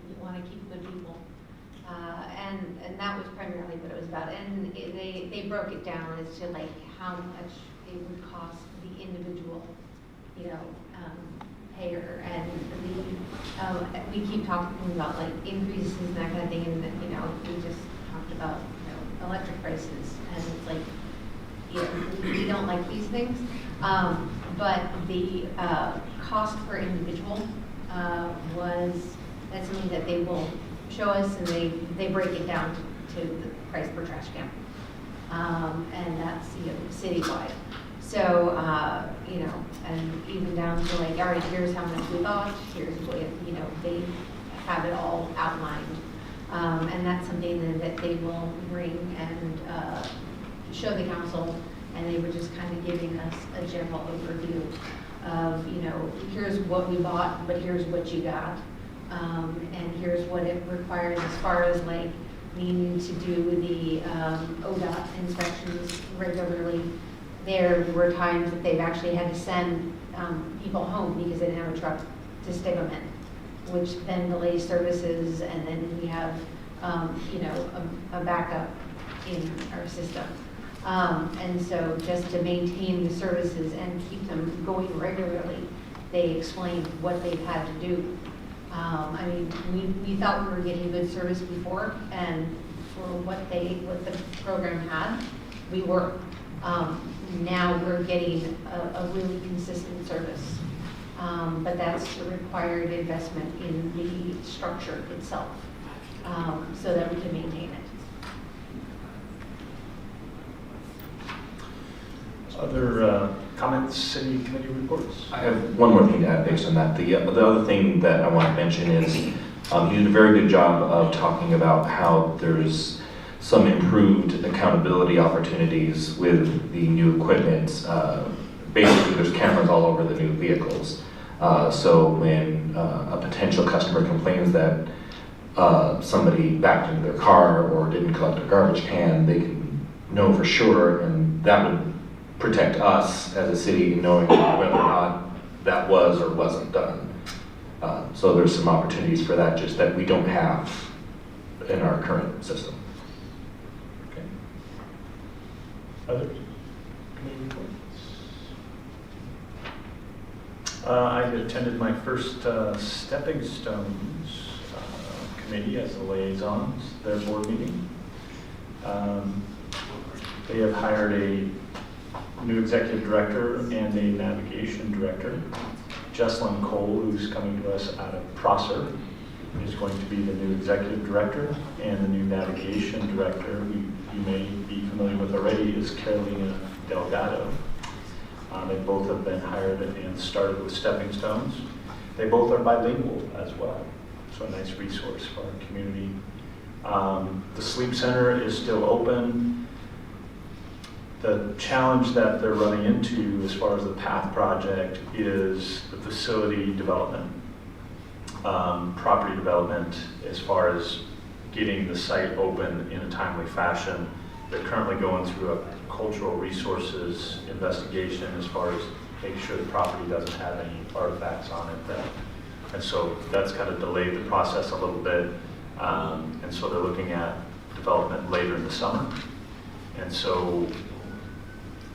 you want to keep good people. And that was primarily what it was about. And they broke it down as to like how much it would cost the individual, payer. And we keep talking about like increases and that kind of thing. And we just talked about electric prices, and it's like we don't like these things. But the cost per individual that's something that they will show us, and they break it down to the price per trash can, and that's citywide. So and even down to like, all right, here's how much we bought, here's what they have it all outlined, and that's something that they will bring and show the council. And they were just kind of giving us a general overview of, here's what we bought, but here's what you got. And here's what it requires as far as like needing to do the ODOT inspections regularly. There were times that they've actually had to send people home because they didn't have a truck to stick them in, which then delays services, and then we have, a backup in our system. And so just to maintain the services and keep them going regularly, they explained what they've had to do. We thought we were getting good service before, and for what the program had, we were. Now we're getting a really consistent service. But that's a required investment in the structure itself, so that we can maintain it. Other comments, city committee reports? I have one more thing to add based on that. The other thing that I want to mention is you did a very good job of talking about how there's some improved accountability opportunities with the new equipment. Basically, there's cameras all over the new vehicles. So when a potential customer complains that somebody backed into their car or didn't collect a garbage can, they can know for sure, and that would protect us as a city knowing whether or not that was or wasn't done. So there's some opportunities for that just that we don't have in our current system. Okay. Others? Committee reports? I attended my first Stepping Stones committee as a liaison, their board meeting. They have hired a new executive director and a navigation director. Jesslyn Cole, who's coming to us out of Prosser, is going to be the new executive director, and the new navigation director, who you may be familiar with already, is Carolina Delgado. They both have been hired and started with Stepping Stones. They both are bilingual as well, so a nice resource for our community. The sleep center is still open. The challenge that they're running into as far as the PATH project is the facility development, property development, as far as getting the site open in a timely fashion. They're currently going through a cultural resources investigation as far as making sure the property doesn't have any artifacts on it. And so that's kind of delayed the process a little bit. And so they're looking at development later in the summer. And so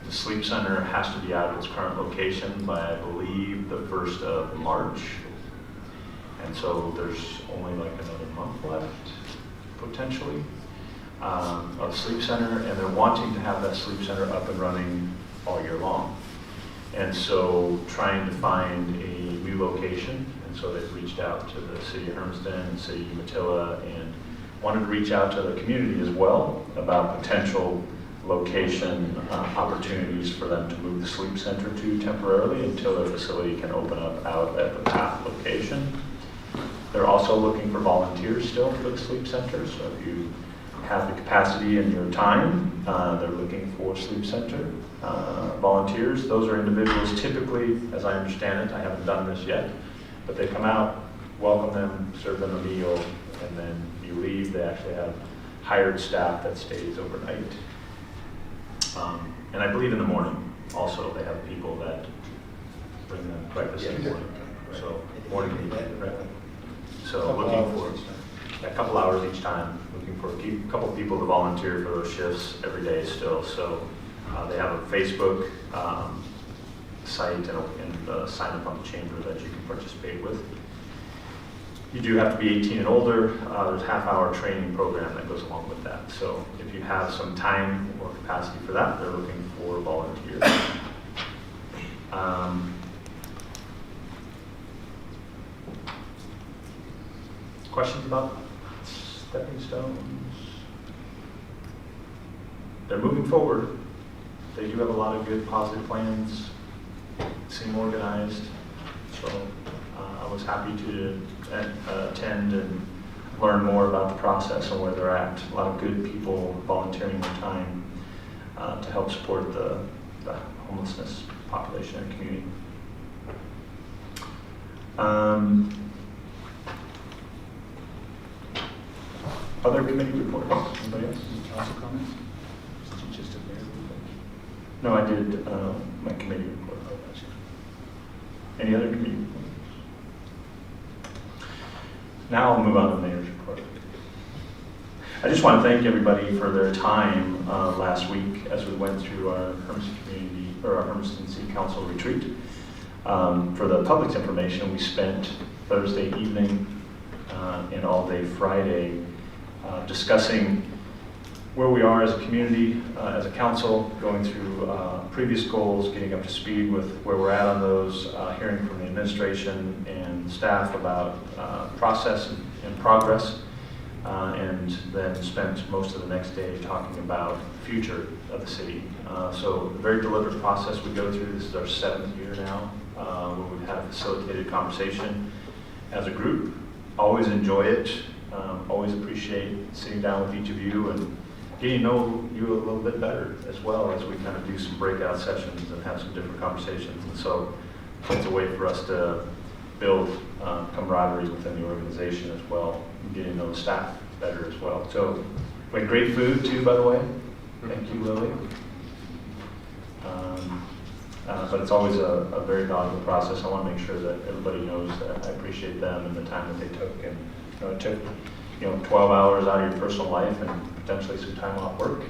the sleep center has to be out of its current location by, I believe, the 1st of March. And so there's only like another month left, potentially, of the sleep center, and they're wanting to have that sleep center up and running all year long. And so trying to find a new location, and so they've reached out to the city of Hermiston and city of Umatilla, and wanted to reach out to the community as well about potential location opportunities for them to move the sleep center to temporarily until their facility can open up out at the PATH location. They're also looking for volunteers still for the sleep center, so if you have the capacity and your time, they're looking for sleep center volunteers. Those are individuals typically, as I understand it, I haven't done this yet, but they come out, welcome them, serve them a meal, and then you leave. They actually have hired staff that stays overnight. And I believe in the morning also they have people that bring them breakfast in the morning. So morning meeting, right? So looking for a couple hours each time, looking for a couple people to volunteer for those shifts every day still. So they have a Facebook site and sign up on the chamber that you can participate with. You do have to be 18 and older. There's a half-hour training program that goes along with that. So if you have some time or capacity for that, they're looking for volunteers. Questions about stepping stones? They're moving forward. They do have a lot of good positive plans, seem organized. So I was happy to attend and learn more about the process and where they're at. A lot of good people volunteering their time to help support the homelessness population in the community. Other committee reports? Anybody else? Council comments? Just a mayor report? No, I did my committee report. Any other committee reports? Now I'll move on to the mayor's report. I just want to thank everybody for their time last week as we went through our Hermiston City Council retreat. For the public's information, we spent Thursday evening and all day Friday discussing where we are as a community, as a council, going through previous goals, getting up to speed with where we're at on those, hearing from the administration and staff about process and progress, and then spent most of the next day talking about the future of the city. So a very deliberate process we go through. This is our 7th year now where we've had a facilitated conversation as a group. Always enjoy it. Always appreciate sitting down with each of you and getting to know you a little bit better as well as we kind of do some breakout sessions and have some different conversations. And so it's a way for us to build camaraderie within the organization as well, and getting to know the staff better as well. So we had great food too, by the way. Thank you, Lily. But it's always a very valuable process. I want to make sure that everybody knows that I appreciate them and the time that they took. And it took 12 hours out of your personal life and potentially some time off work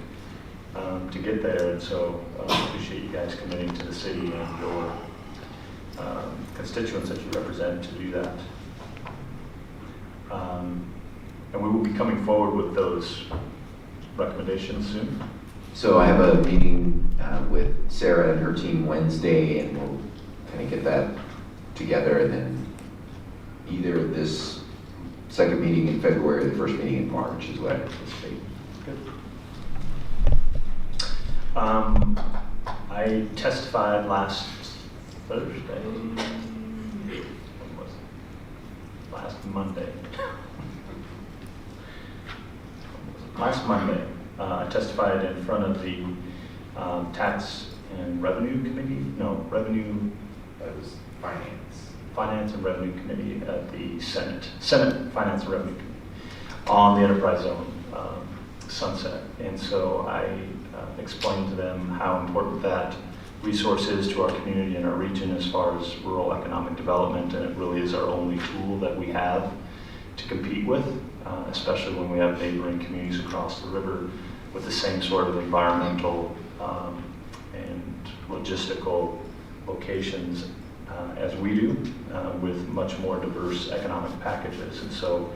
to get there. And so I appreciate you guys committing to the city and your constituents that you represent to do that. And we will be coming forward with those recommendations soon. So I have a meeting with Sarah and her team Wednesday, and we'll kind of get that together, and then either this second meeting in February or the first meeting in March is what I anticipate. Good. I testified last Thursday. When was it? last Monday. Last Monday, I testified in front of the Tax and Revenue Committee, no, Revenue, That was finance. Finance and Revenue Committee at the Senate Finance and Revenue Committee on the enterprise zone sunset. And so I explained to them how important that resource is to our community and our region as far as rural economic development, and it really is our only tool that we have to compete with, especially when we have neighboring communities across the river with the same sort of environmental and logistical locations as we do, with much more diverse economic packages. And so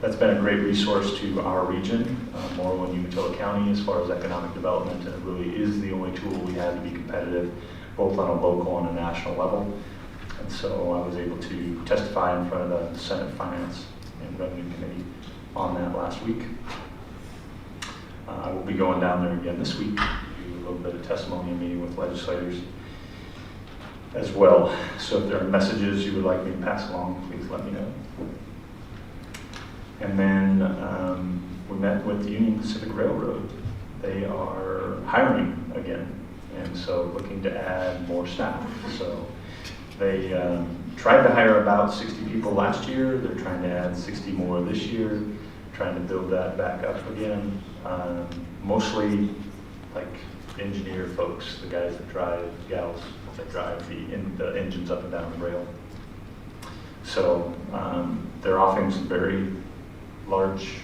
that's been a great resource to our region, Morrow and Umatilla County, as far as economic development, and it really is the only tool we have to be competitive, both on a local and a national level. And so I was able to testify in front of the Senate Finance and Revenue Committee on that last week. I will be going down there again this week, do a little bit of testimony and meeting with legislators as well. So if there are messages you would like me to pass along, please let me know. And then we met with the Union Pacific Railroad. They are hiring again, and so looking to add more staff. So they tried to hire about 60 people last year. They're trying to add 60 more this year, trying to build that back up again. Mostly like engineer folks, the guys that drive, gals that drive the engines up and down the rail. So they're offering some very large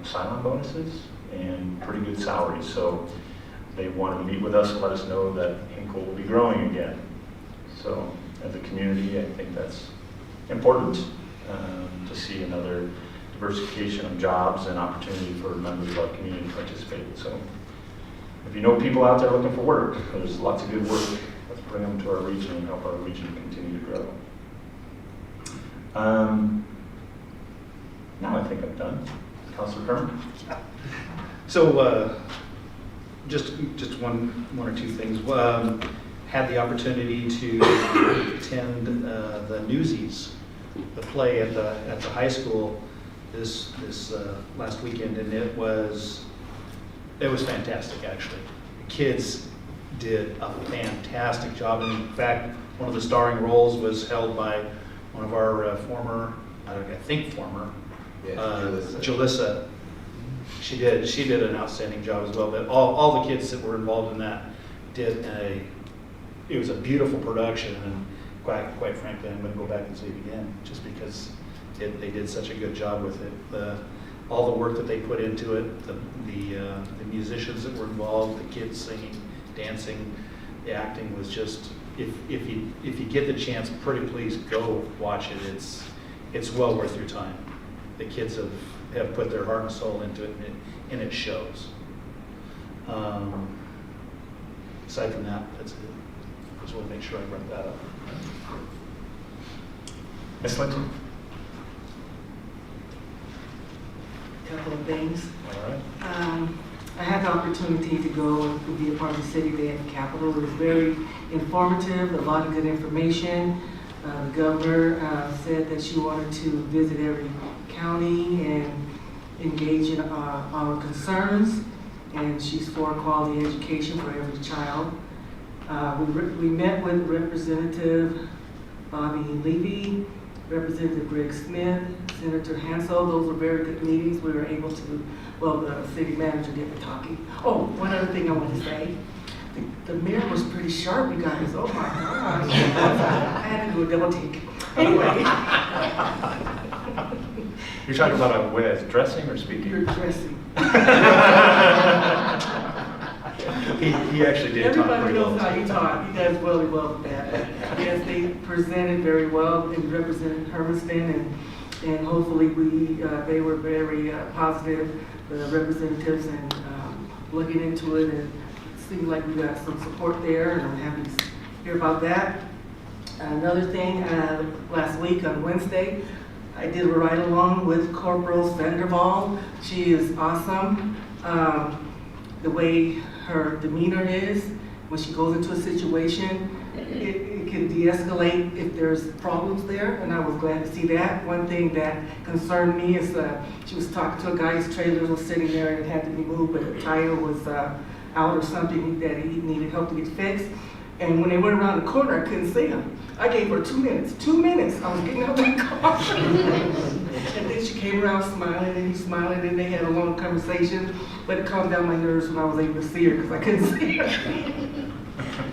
sign-on bonuses and pretty good salaries. So they wanted to meet with us and let us know that Hinkle will be growing again. So as a community, I think that's important to see another diversification of jobs and opportunity for members of our community to participate. So if you know people out there looking for work, there's lots of good work. Let's bring them to our region and help our region continue to grow. Now I think I'm done. Councilor Herman? So just one or two things. Had the opportunity to attend the Newsies, the play at the high school this last weekend, and it was fantastic. Actually, the kids did a fantastic job. And in fact, one of the starring roles was held by one of our former Jalissa. She did an outstanding job as well. But all the kids that were involved in that did it was a beautiful production, and quite frankly, I'm going to go back and see it again just because they did such a good job with it. All the work that they put into it, the musicians that were involved, the kids singing, dancing, the acting was just, if you get the chance, pretty please go watch it. It's well worth your time. The kids have put their heart and soul into it, and it shows. Aside from that, that's it. Just want to make sure I brought that up. Ms. Linton? Couple of things. All right. I had the opportunity to go and be a part of the City Day at the Capitol. It was very informative, a lot of good information. The governor said that she wanted to visit every county and engage in our concerns, and she's for quality education for every child. We met with Representative Bobby Levy, Representative Greg Smith, Senator Hansel. Those were very good meetings. We were able to, well, the city manager did the talking. Oh, one other thing I want to say. The mayor was pretty sharp, you guys. Oh my gosh. I had to do a double take. Anyway. You're talking about a way of dressing or speaking? You're dressing. He actually did talk Everybody pretty well. knows how you talk. He does really well with that. Yes, they presented very well and represented Hermiston, and hopefully they were very positive, the representatives, and looking into it, and it seemed like we got some support there, and I'm happy to hear about that. Another thing, last week on Wednesday, I did a ride-along with Corporal Sandoval. She is awesome. The way her demeanor is when she goes into a situation, it can de-escalate if there's problems there, and I was glad to see that. One thing that concerned me is she was talking to a guy, his trailer was sitting there and it had to be moved, but the tire was out or something that he needed help to get fixed. And when they went around the corner, I couldn't see him. I gave her 2 minutes. 2 minutes. I was getting out of that car. And then she came around smiling and he smiling and they had a long conversation. But it calmed down my nerves when I was able to see her because I couldn't see her.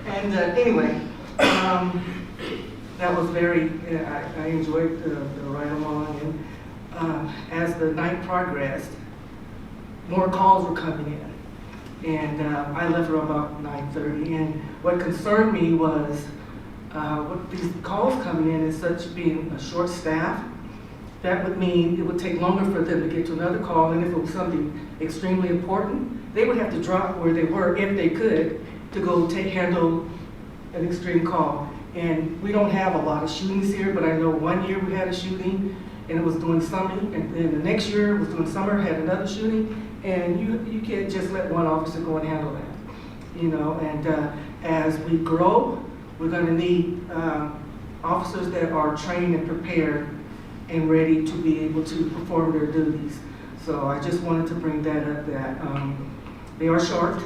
And anyway, that was very, I enjoyed the ride along. And as the night progressed, more calls were coming in. And I left around about 9:30. And what concerned me was with these calls coming in and such being a short staff, that would mean it would take longer for them to get to another call. And if it was something extremely important, they would have to drop where they were, if they could, to go handle an extreme call. And we don't have a lot of shootings here, but I know one year we had a shooting and it was during summer, and then the next year it was during summer, had another shooting. And you can't just let one officer go and handle that, you know. And as we grow, we're going to need officers that are trained and prepared and ready to be able to perform their duties. So I just wanted to bring that up, that they are short.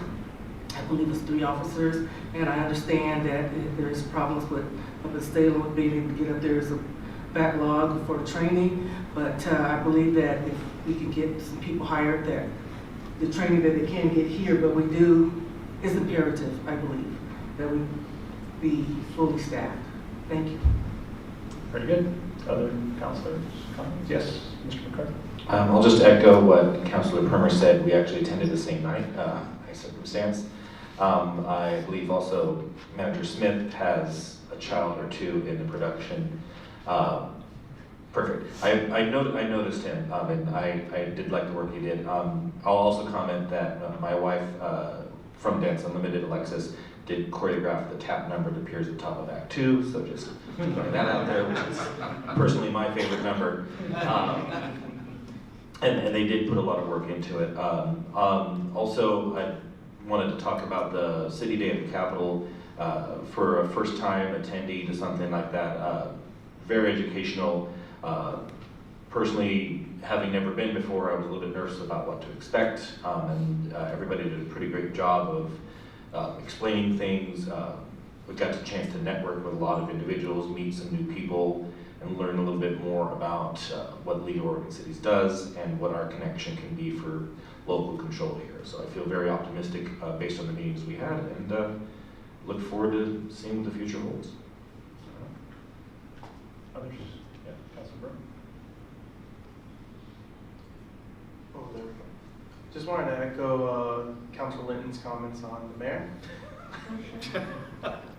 I believe it's 3 officers, and I understand that there's problems with up in Salem with being able to get up there. There's a backlog for training, but I believe that if we can get some people hired, that the training that they can get here, but we do, is imperative, I believe, that we be fully staffed. Thank you. Very good. Other councilors, comments? Yes, Mr. McCarthy. I'll just echo what Councilor Permer said. We actually attended the same night, by circumstance. I believe also Manager Smith has a child or 2 in the production. Perfect. I noticed him, and I did like the work he did. I'll also comment that my wife from Dance Unlimited, Alexis, did choreograph the tap number that appears at the top of Act 2, so just putting that out there, which is personally my favorite number. And they did put a lot of work into it. Also, I wanted to talk about the City Day at the Capitol. For a first-time attendee to something like that, very educational. Personally, having never been before, I was a little bit nervous about what to expect, and everybody did a pretty great job of explaining things. We got the chance to network with a lot of individuals, meet some new people, and learn a little bit more about what League of Oregon Cities does and what our connection can be for local control here. So I feel very optimistic based on the meetings we had, and look forward to seeing what the future holds. Others? Yeah, Councilor Burke. Oh, there we go. Just wanted to echo Councilor Linton's comments on the mayor.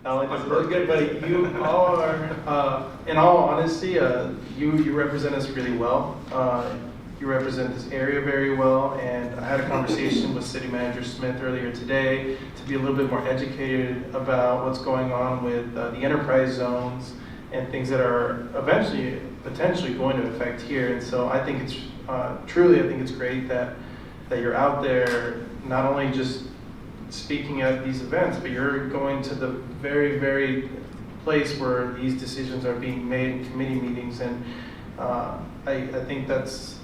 Not only does it look good, but you are, in all honesty, you represent us really well. You represent this area very well, and I had a conversation with City Manager Smith earlier today to be a little bit more educated about what's going on with the enterprise zones and things that are eventually, potentially going to affect here. And so I think it's, truly, I think it's great that you're out there, not only just speaking at these events, but you're going to the very, very place where these decisions are being made in committee meetings. And I think that's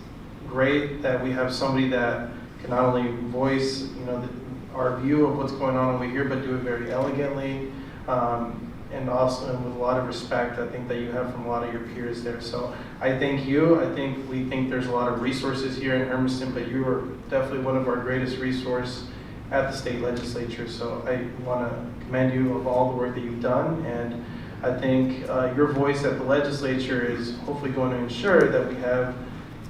great that we have somebody that can not only voice, you know, our view of what's going on over here, but do it very elegantly, and also with a lot of respect, I think, that you have from a lot of your peers there. So I thank you. I think we think there's a lot of resources here in Hermiston, but you are definitely one of our greatest resources at the state legislature. So I want to commend you of all the work that you've done, and I think your voice at the legislature is hopefully going to ensure that we have,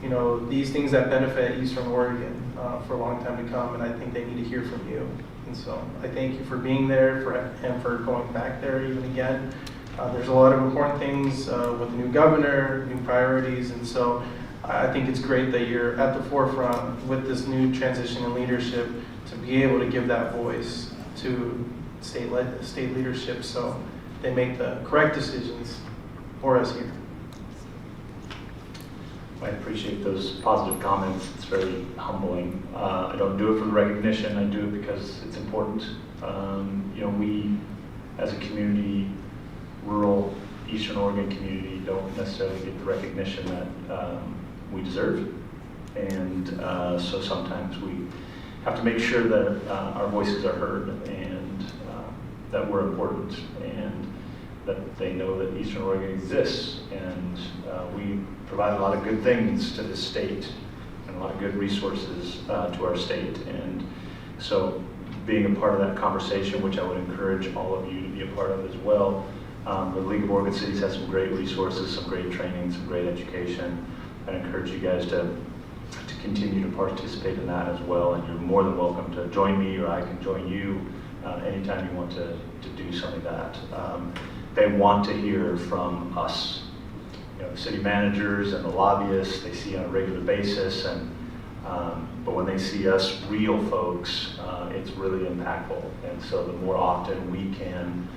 you know, these things that benefit Eastern Oregon for a long time to come, and I think they need to hear from you. And so I thank you for being there and for going back there even again. There's a lot of important things with the new governor, new priorities, and so I think it's great that you're at the forefront with this new transition in leadership to be able to give that voice to state leadership so they make the correct decisions for us here. I appreciate those positive comments. It's very humbling. I don't do it for the recognition. I do it because it's important. You know, as a community, rural Eastern Oregon community, don't necessarily get the recognition that we deserve. And so sometimes we have to make sure that our voices are heard and that we're important and that they know that Eastern Oregon exists. And we provide a lot of good things to this state and a lot of good resources to our state. And so being a part of that conversation, which I would encourage all of you to be a part of as well. The League of Oregon Cities has some great resources, some great training, some great education. I encourage you guys to continue to participate in that as well, and you're more than welcome to join me, or I can join you anytime you want to do something like that. They want to hear from us, the city managers and the lobbyists. They see on a regular basis, and but when they see us real folks, it's really impactful. And so the more often we can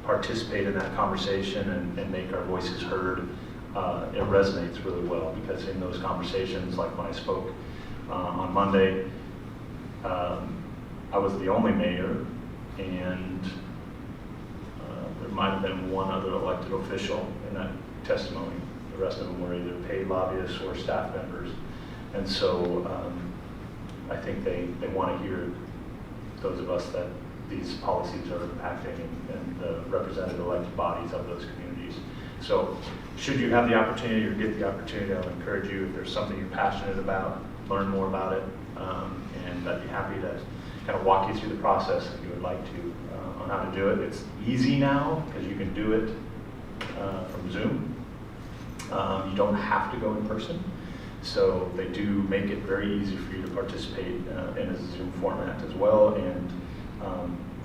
participate in that conversation and make our voices heard, it resonates really well, because in those conversations, like when I spoke on Monday, I was the only mayor, and there might have been one other elected official in that testimony. The rest of them were either paid lobbyists or staff members. And so I think they want to hear those of us that these policies are impacting and the representative elected bodies of those communities. So should you have the opportunity or get the opportunity, I would encourage you, if there's something you're passionate about, learn more about it. And I'd be happy to kind of walk you through the process if you would like to on how to do it. It's easy now because you can do it from Zoom. You don't have to go in person. So they do make it very easy for you to participate in a Zoom format as well. And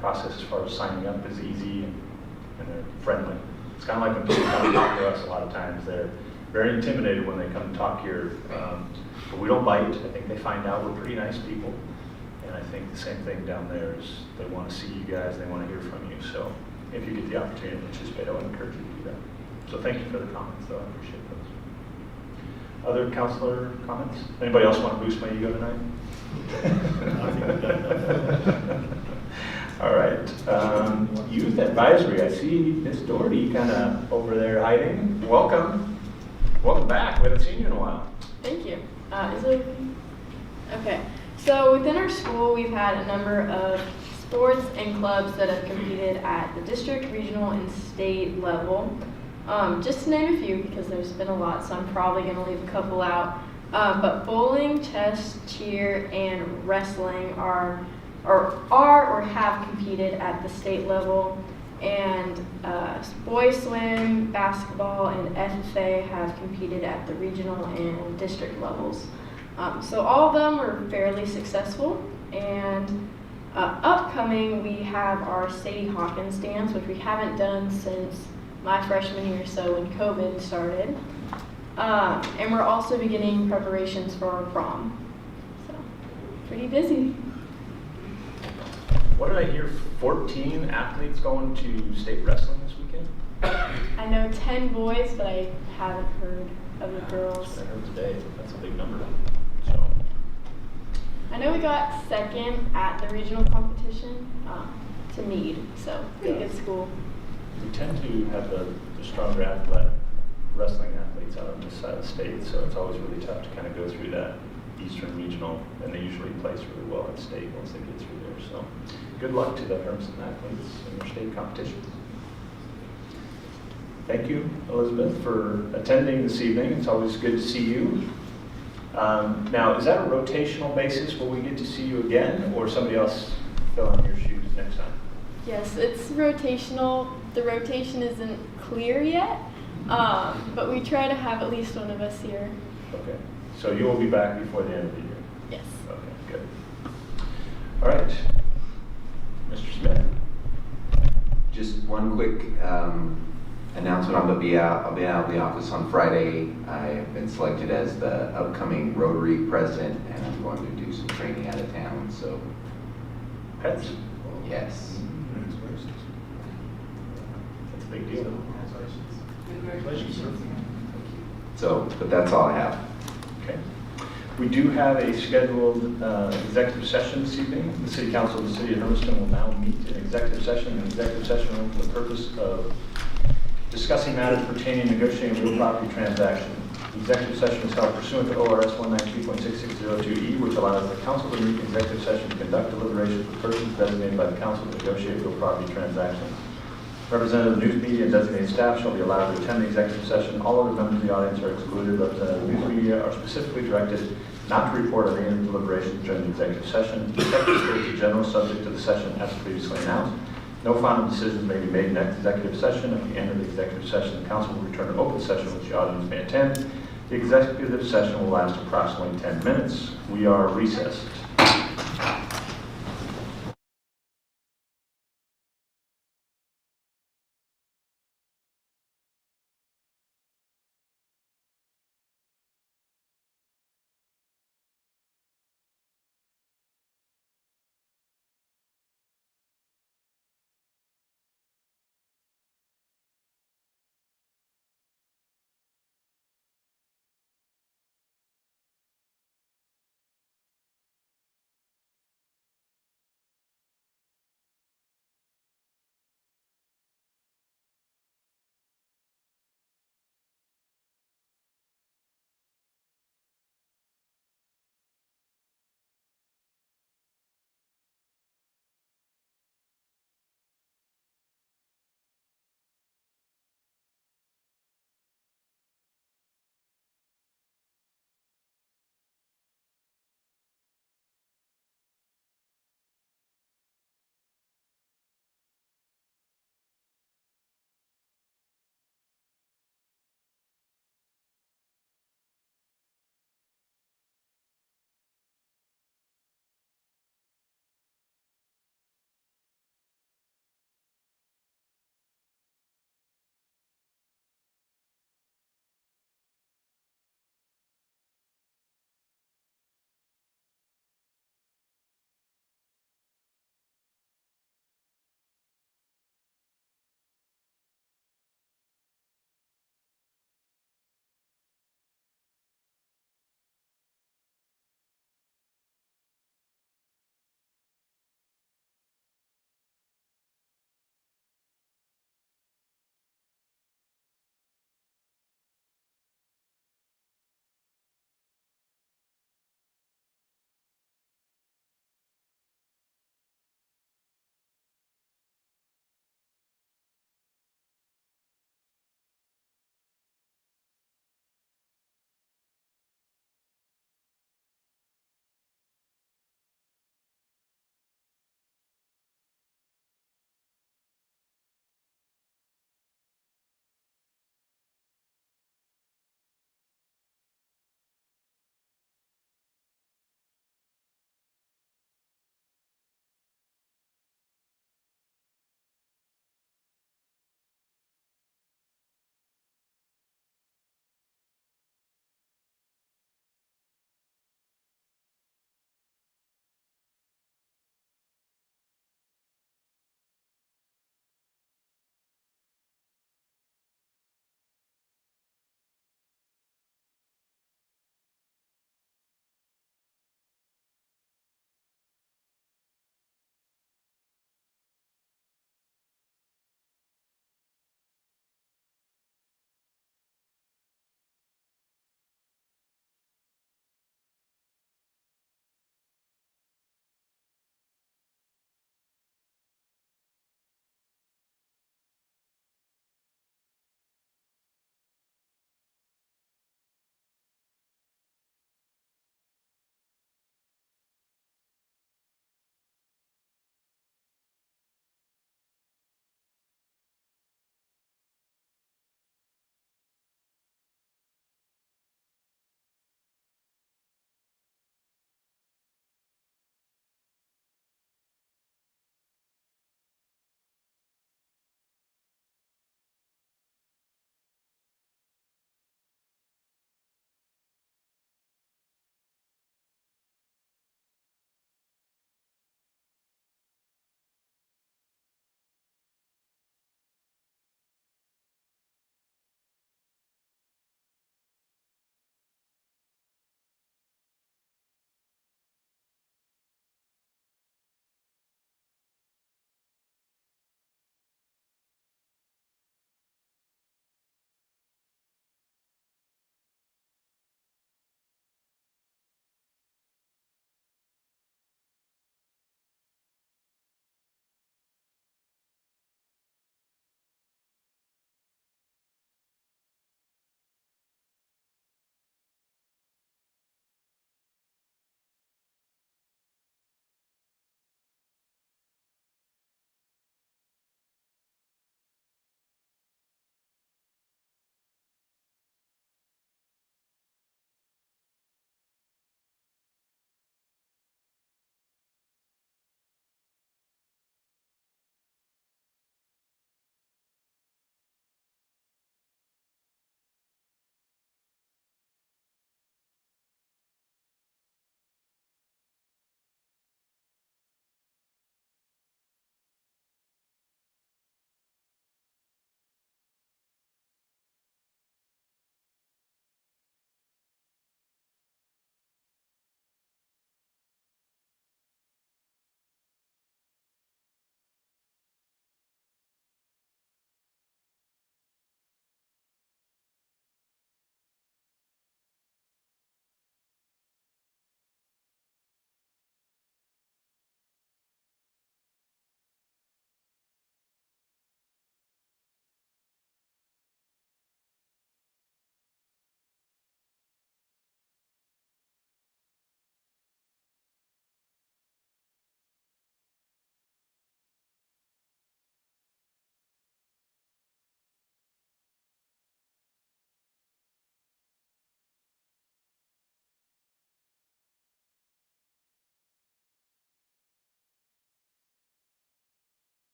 process as far as signing up is easy and they're friendly. It's kind of like when people come and talk to us a lot of times. They're very intimidated when they come and talk here. But we don't bite. I think they find out we're pretty nice people. And I think the same thing down there is they want to see you guys, they want to hear from you. So if you get the opportunity to participate, I would encourage you to do that. So thank you for the comments, though. I appreciate those. Other counselor comments? Anybody else want to boost my ego tonight? All right. Youth Advisory. I see Ms. Doherty kind of over there hiding. Welcome. Welcome back. We haven't seen you in a while. Thank you. Is it okay? So within our school, we've had a number of sports and clubs that have competed at the district, regional, and state level. Just to name a few, because there's been a lot, so I'm probably going to leave a couple out. But bowling, chess, cheer, and wrestling are or have competed at the state level, and boys swim, basketball, and FFA have competed at the regional and district levels. So all of them were fairly successful, and upcoming we have our Sadie Hawkins dance, which we haven't done since my freshman year, so when COVID started. And we're also beginning preparations for our prom. So, pretty busy. What did I hear? 14 athletes going to state wrestling this weekend? I know 10 boys, but I haven't heard of the girls. I heard today. That's a big number. So. I know we got second at the regional competition to Meade, so pretty good school. We tend to have the stronger athletic wrestling athletes out on this side of the state, so it's always really tough to kind of go through that Eastern regional, and they usually place really well at state once they get through there. So good luck to the Hermiston athletes in their state competitions. Thank you, Elizabeth, for attending this evening. It's always good to see you. Now, is that a rotational basis? Will we get to see you again, or somebody else fill in your shoes next time? Yes, it's rotational. The rotation isn't clear yet, but we try to have at least one of us here. Okay, so you will be back before the end of the year? Yes. Okay, good. All right, Mr. Smith. Just one quick announcement. I'll be out of the office on Friday. I have been selected as the upcoming Rotary president, and I'm going to do some training out of town. So, pets? Yes. That's a big deal. So, but that's all I have. Okay. We do have a scheduled executive session this evening. The City Council of the City of Hermiston will now meet in executive session room for the purpose of discussing matters pertaining to negotiating real property transaction. The executive session is held pursuant to ORS 193.6602E, which allows the council to meet in executive session to conduct deliberations with persons designated by the council to negotiate real property transactions. Representatives of the news media and designated staff shall be allowed to attend the executive session. All other members of the audience are excluded. Representatives of the news media are specifically directed not to report on any of the deliberations during the executive session. The executive states in general subject to the session as previously announced. No final decisions may be made in next executive session. At the end of the executive session, the council will return to open session which the audience may attend. The executive session will last approximately 10 minutes. We are recessed.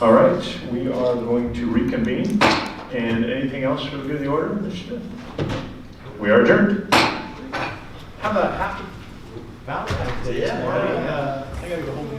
All right, we are going to reconvene. And anything else for the good of the order? We are adjourned. Have a happy Valentine's Day tomorrow. I gotta go home.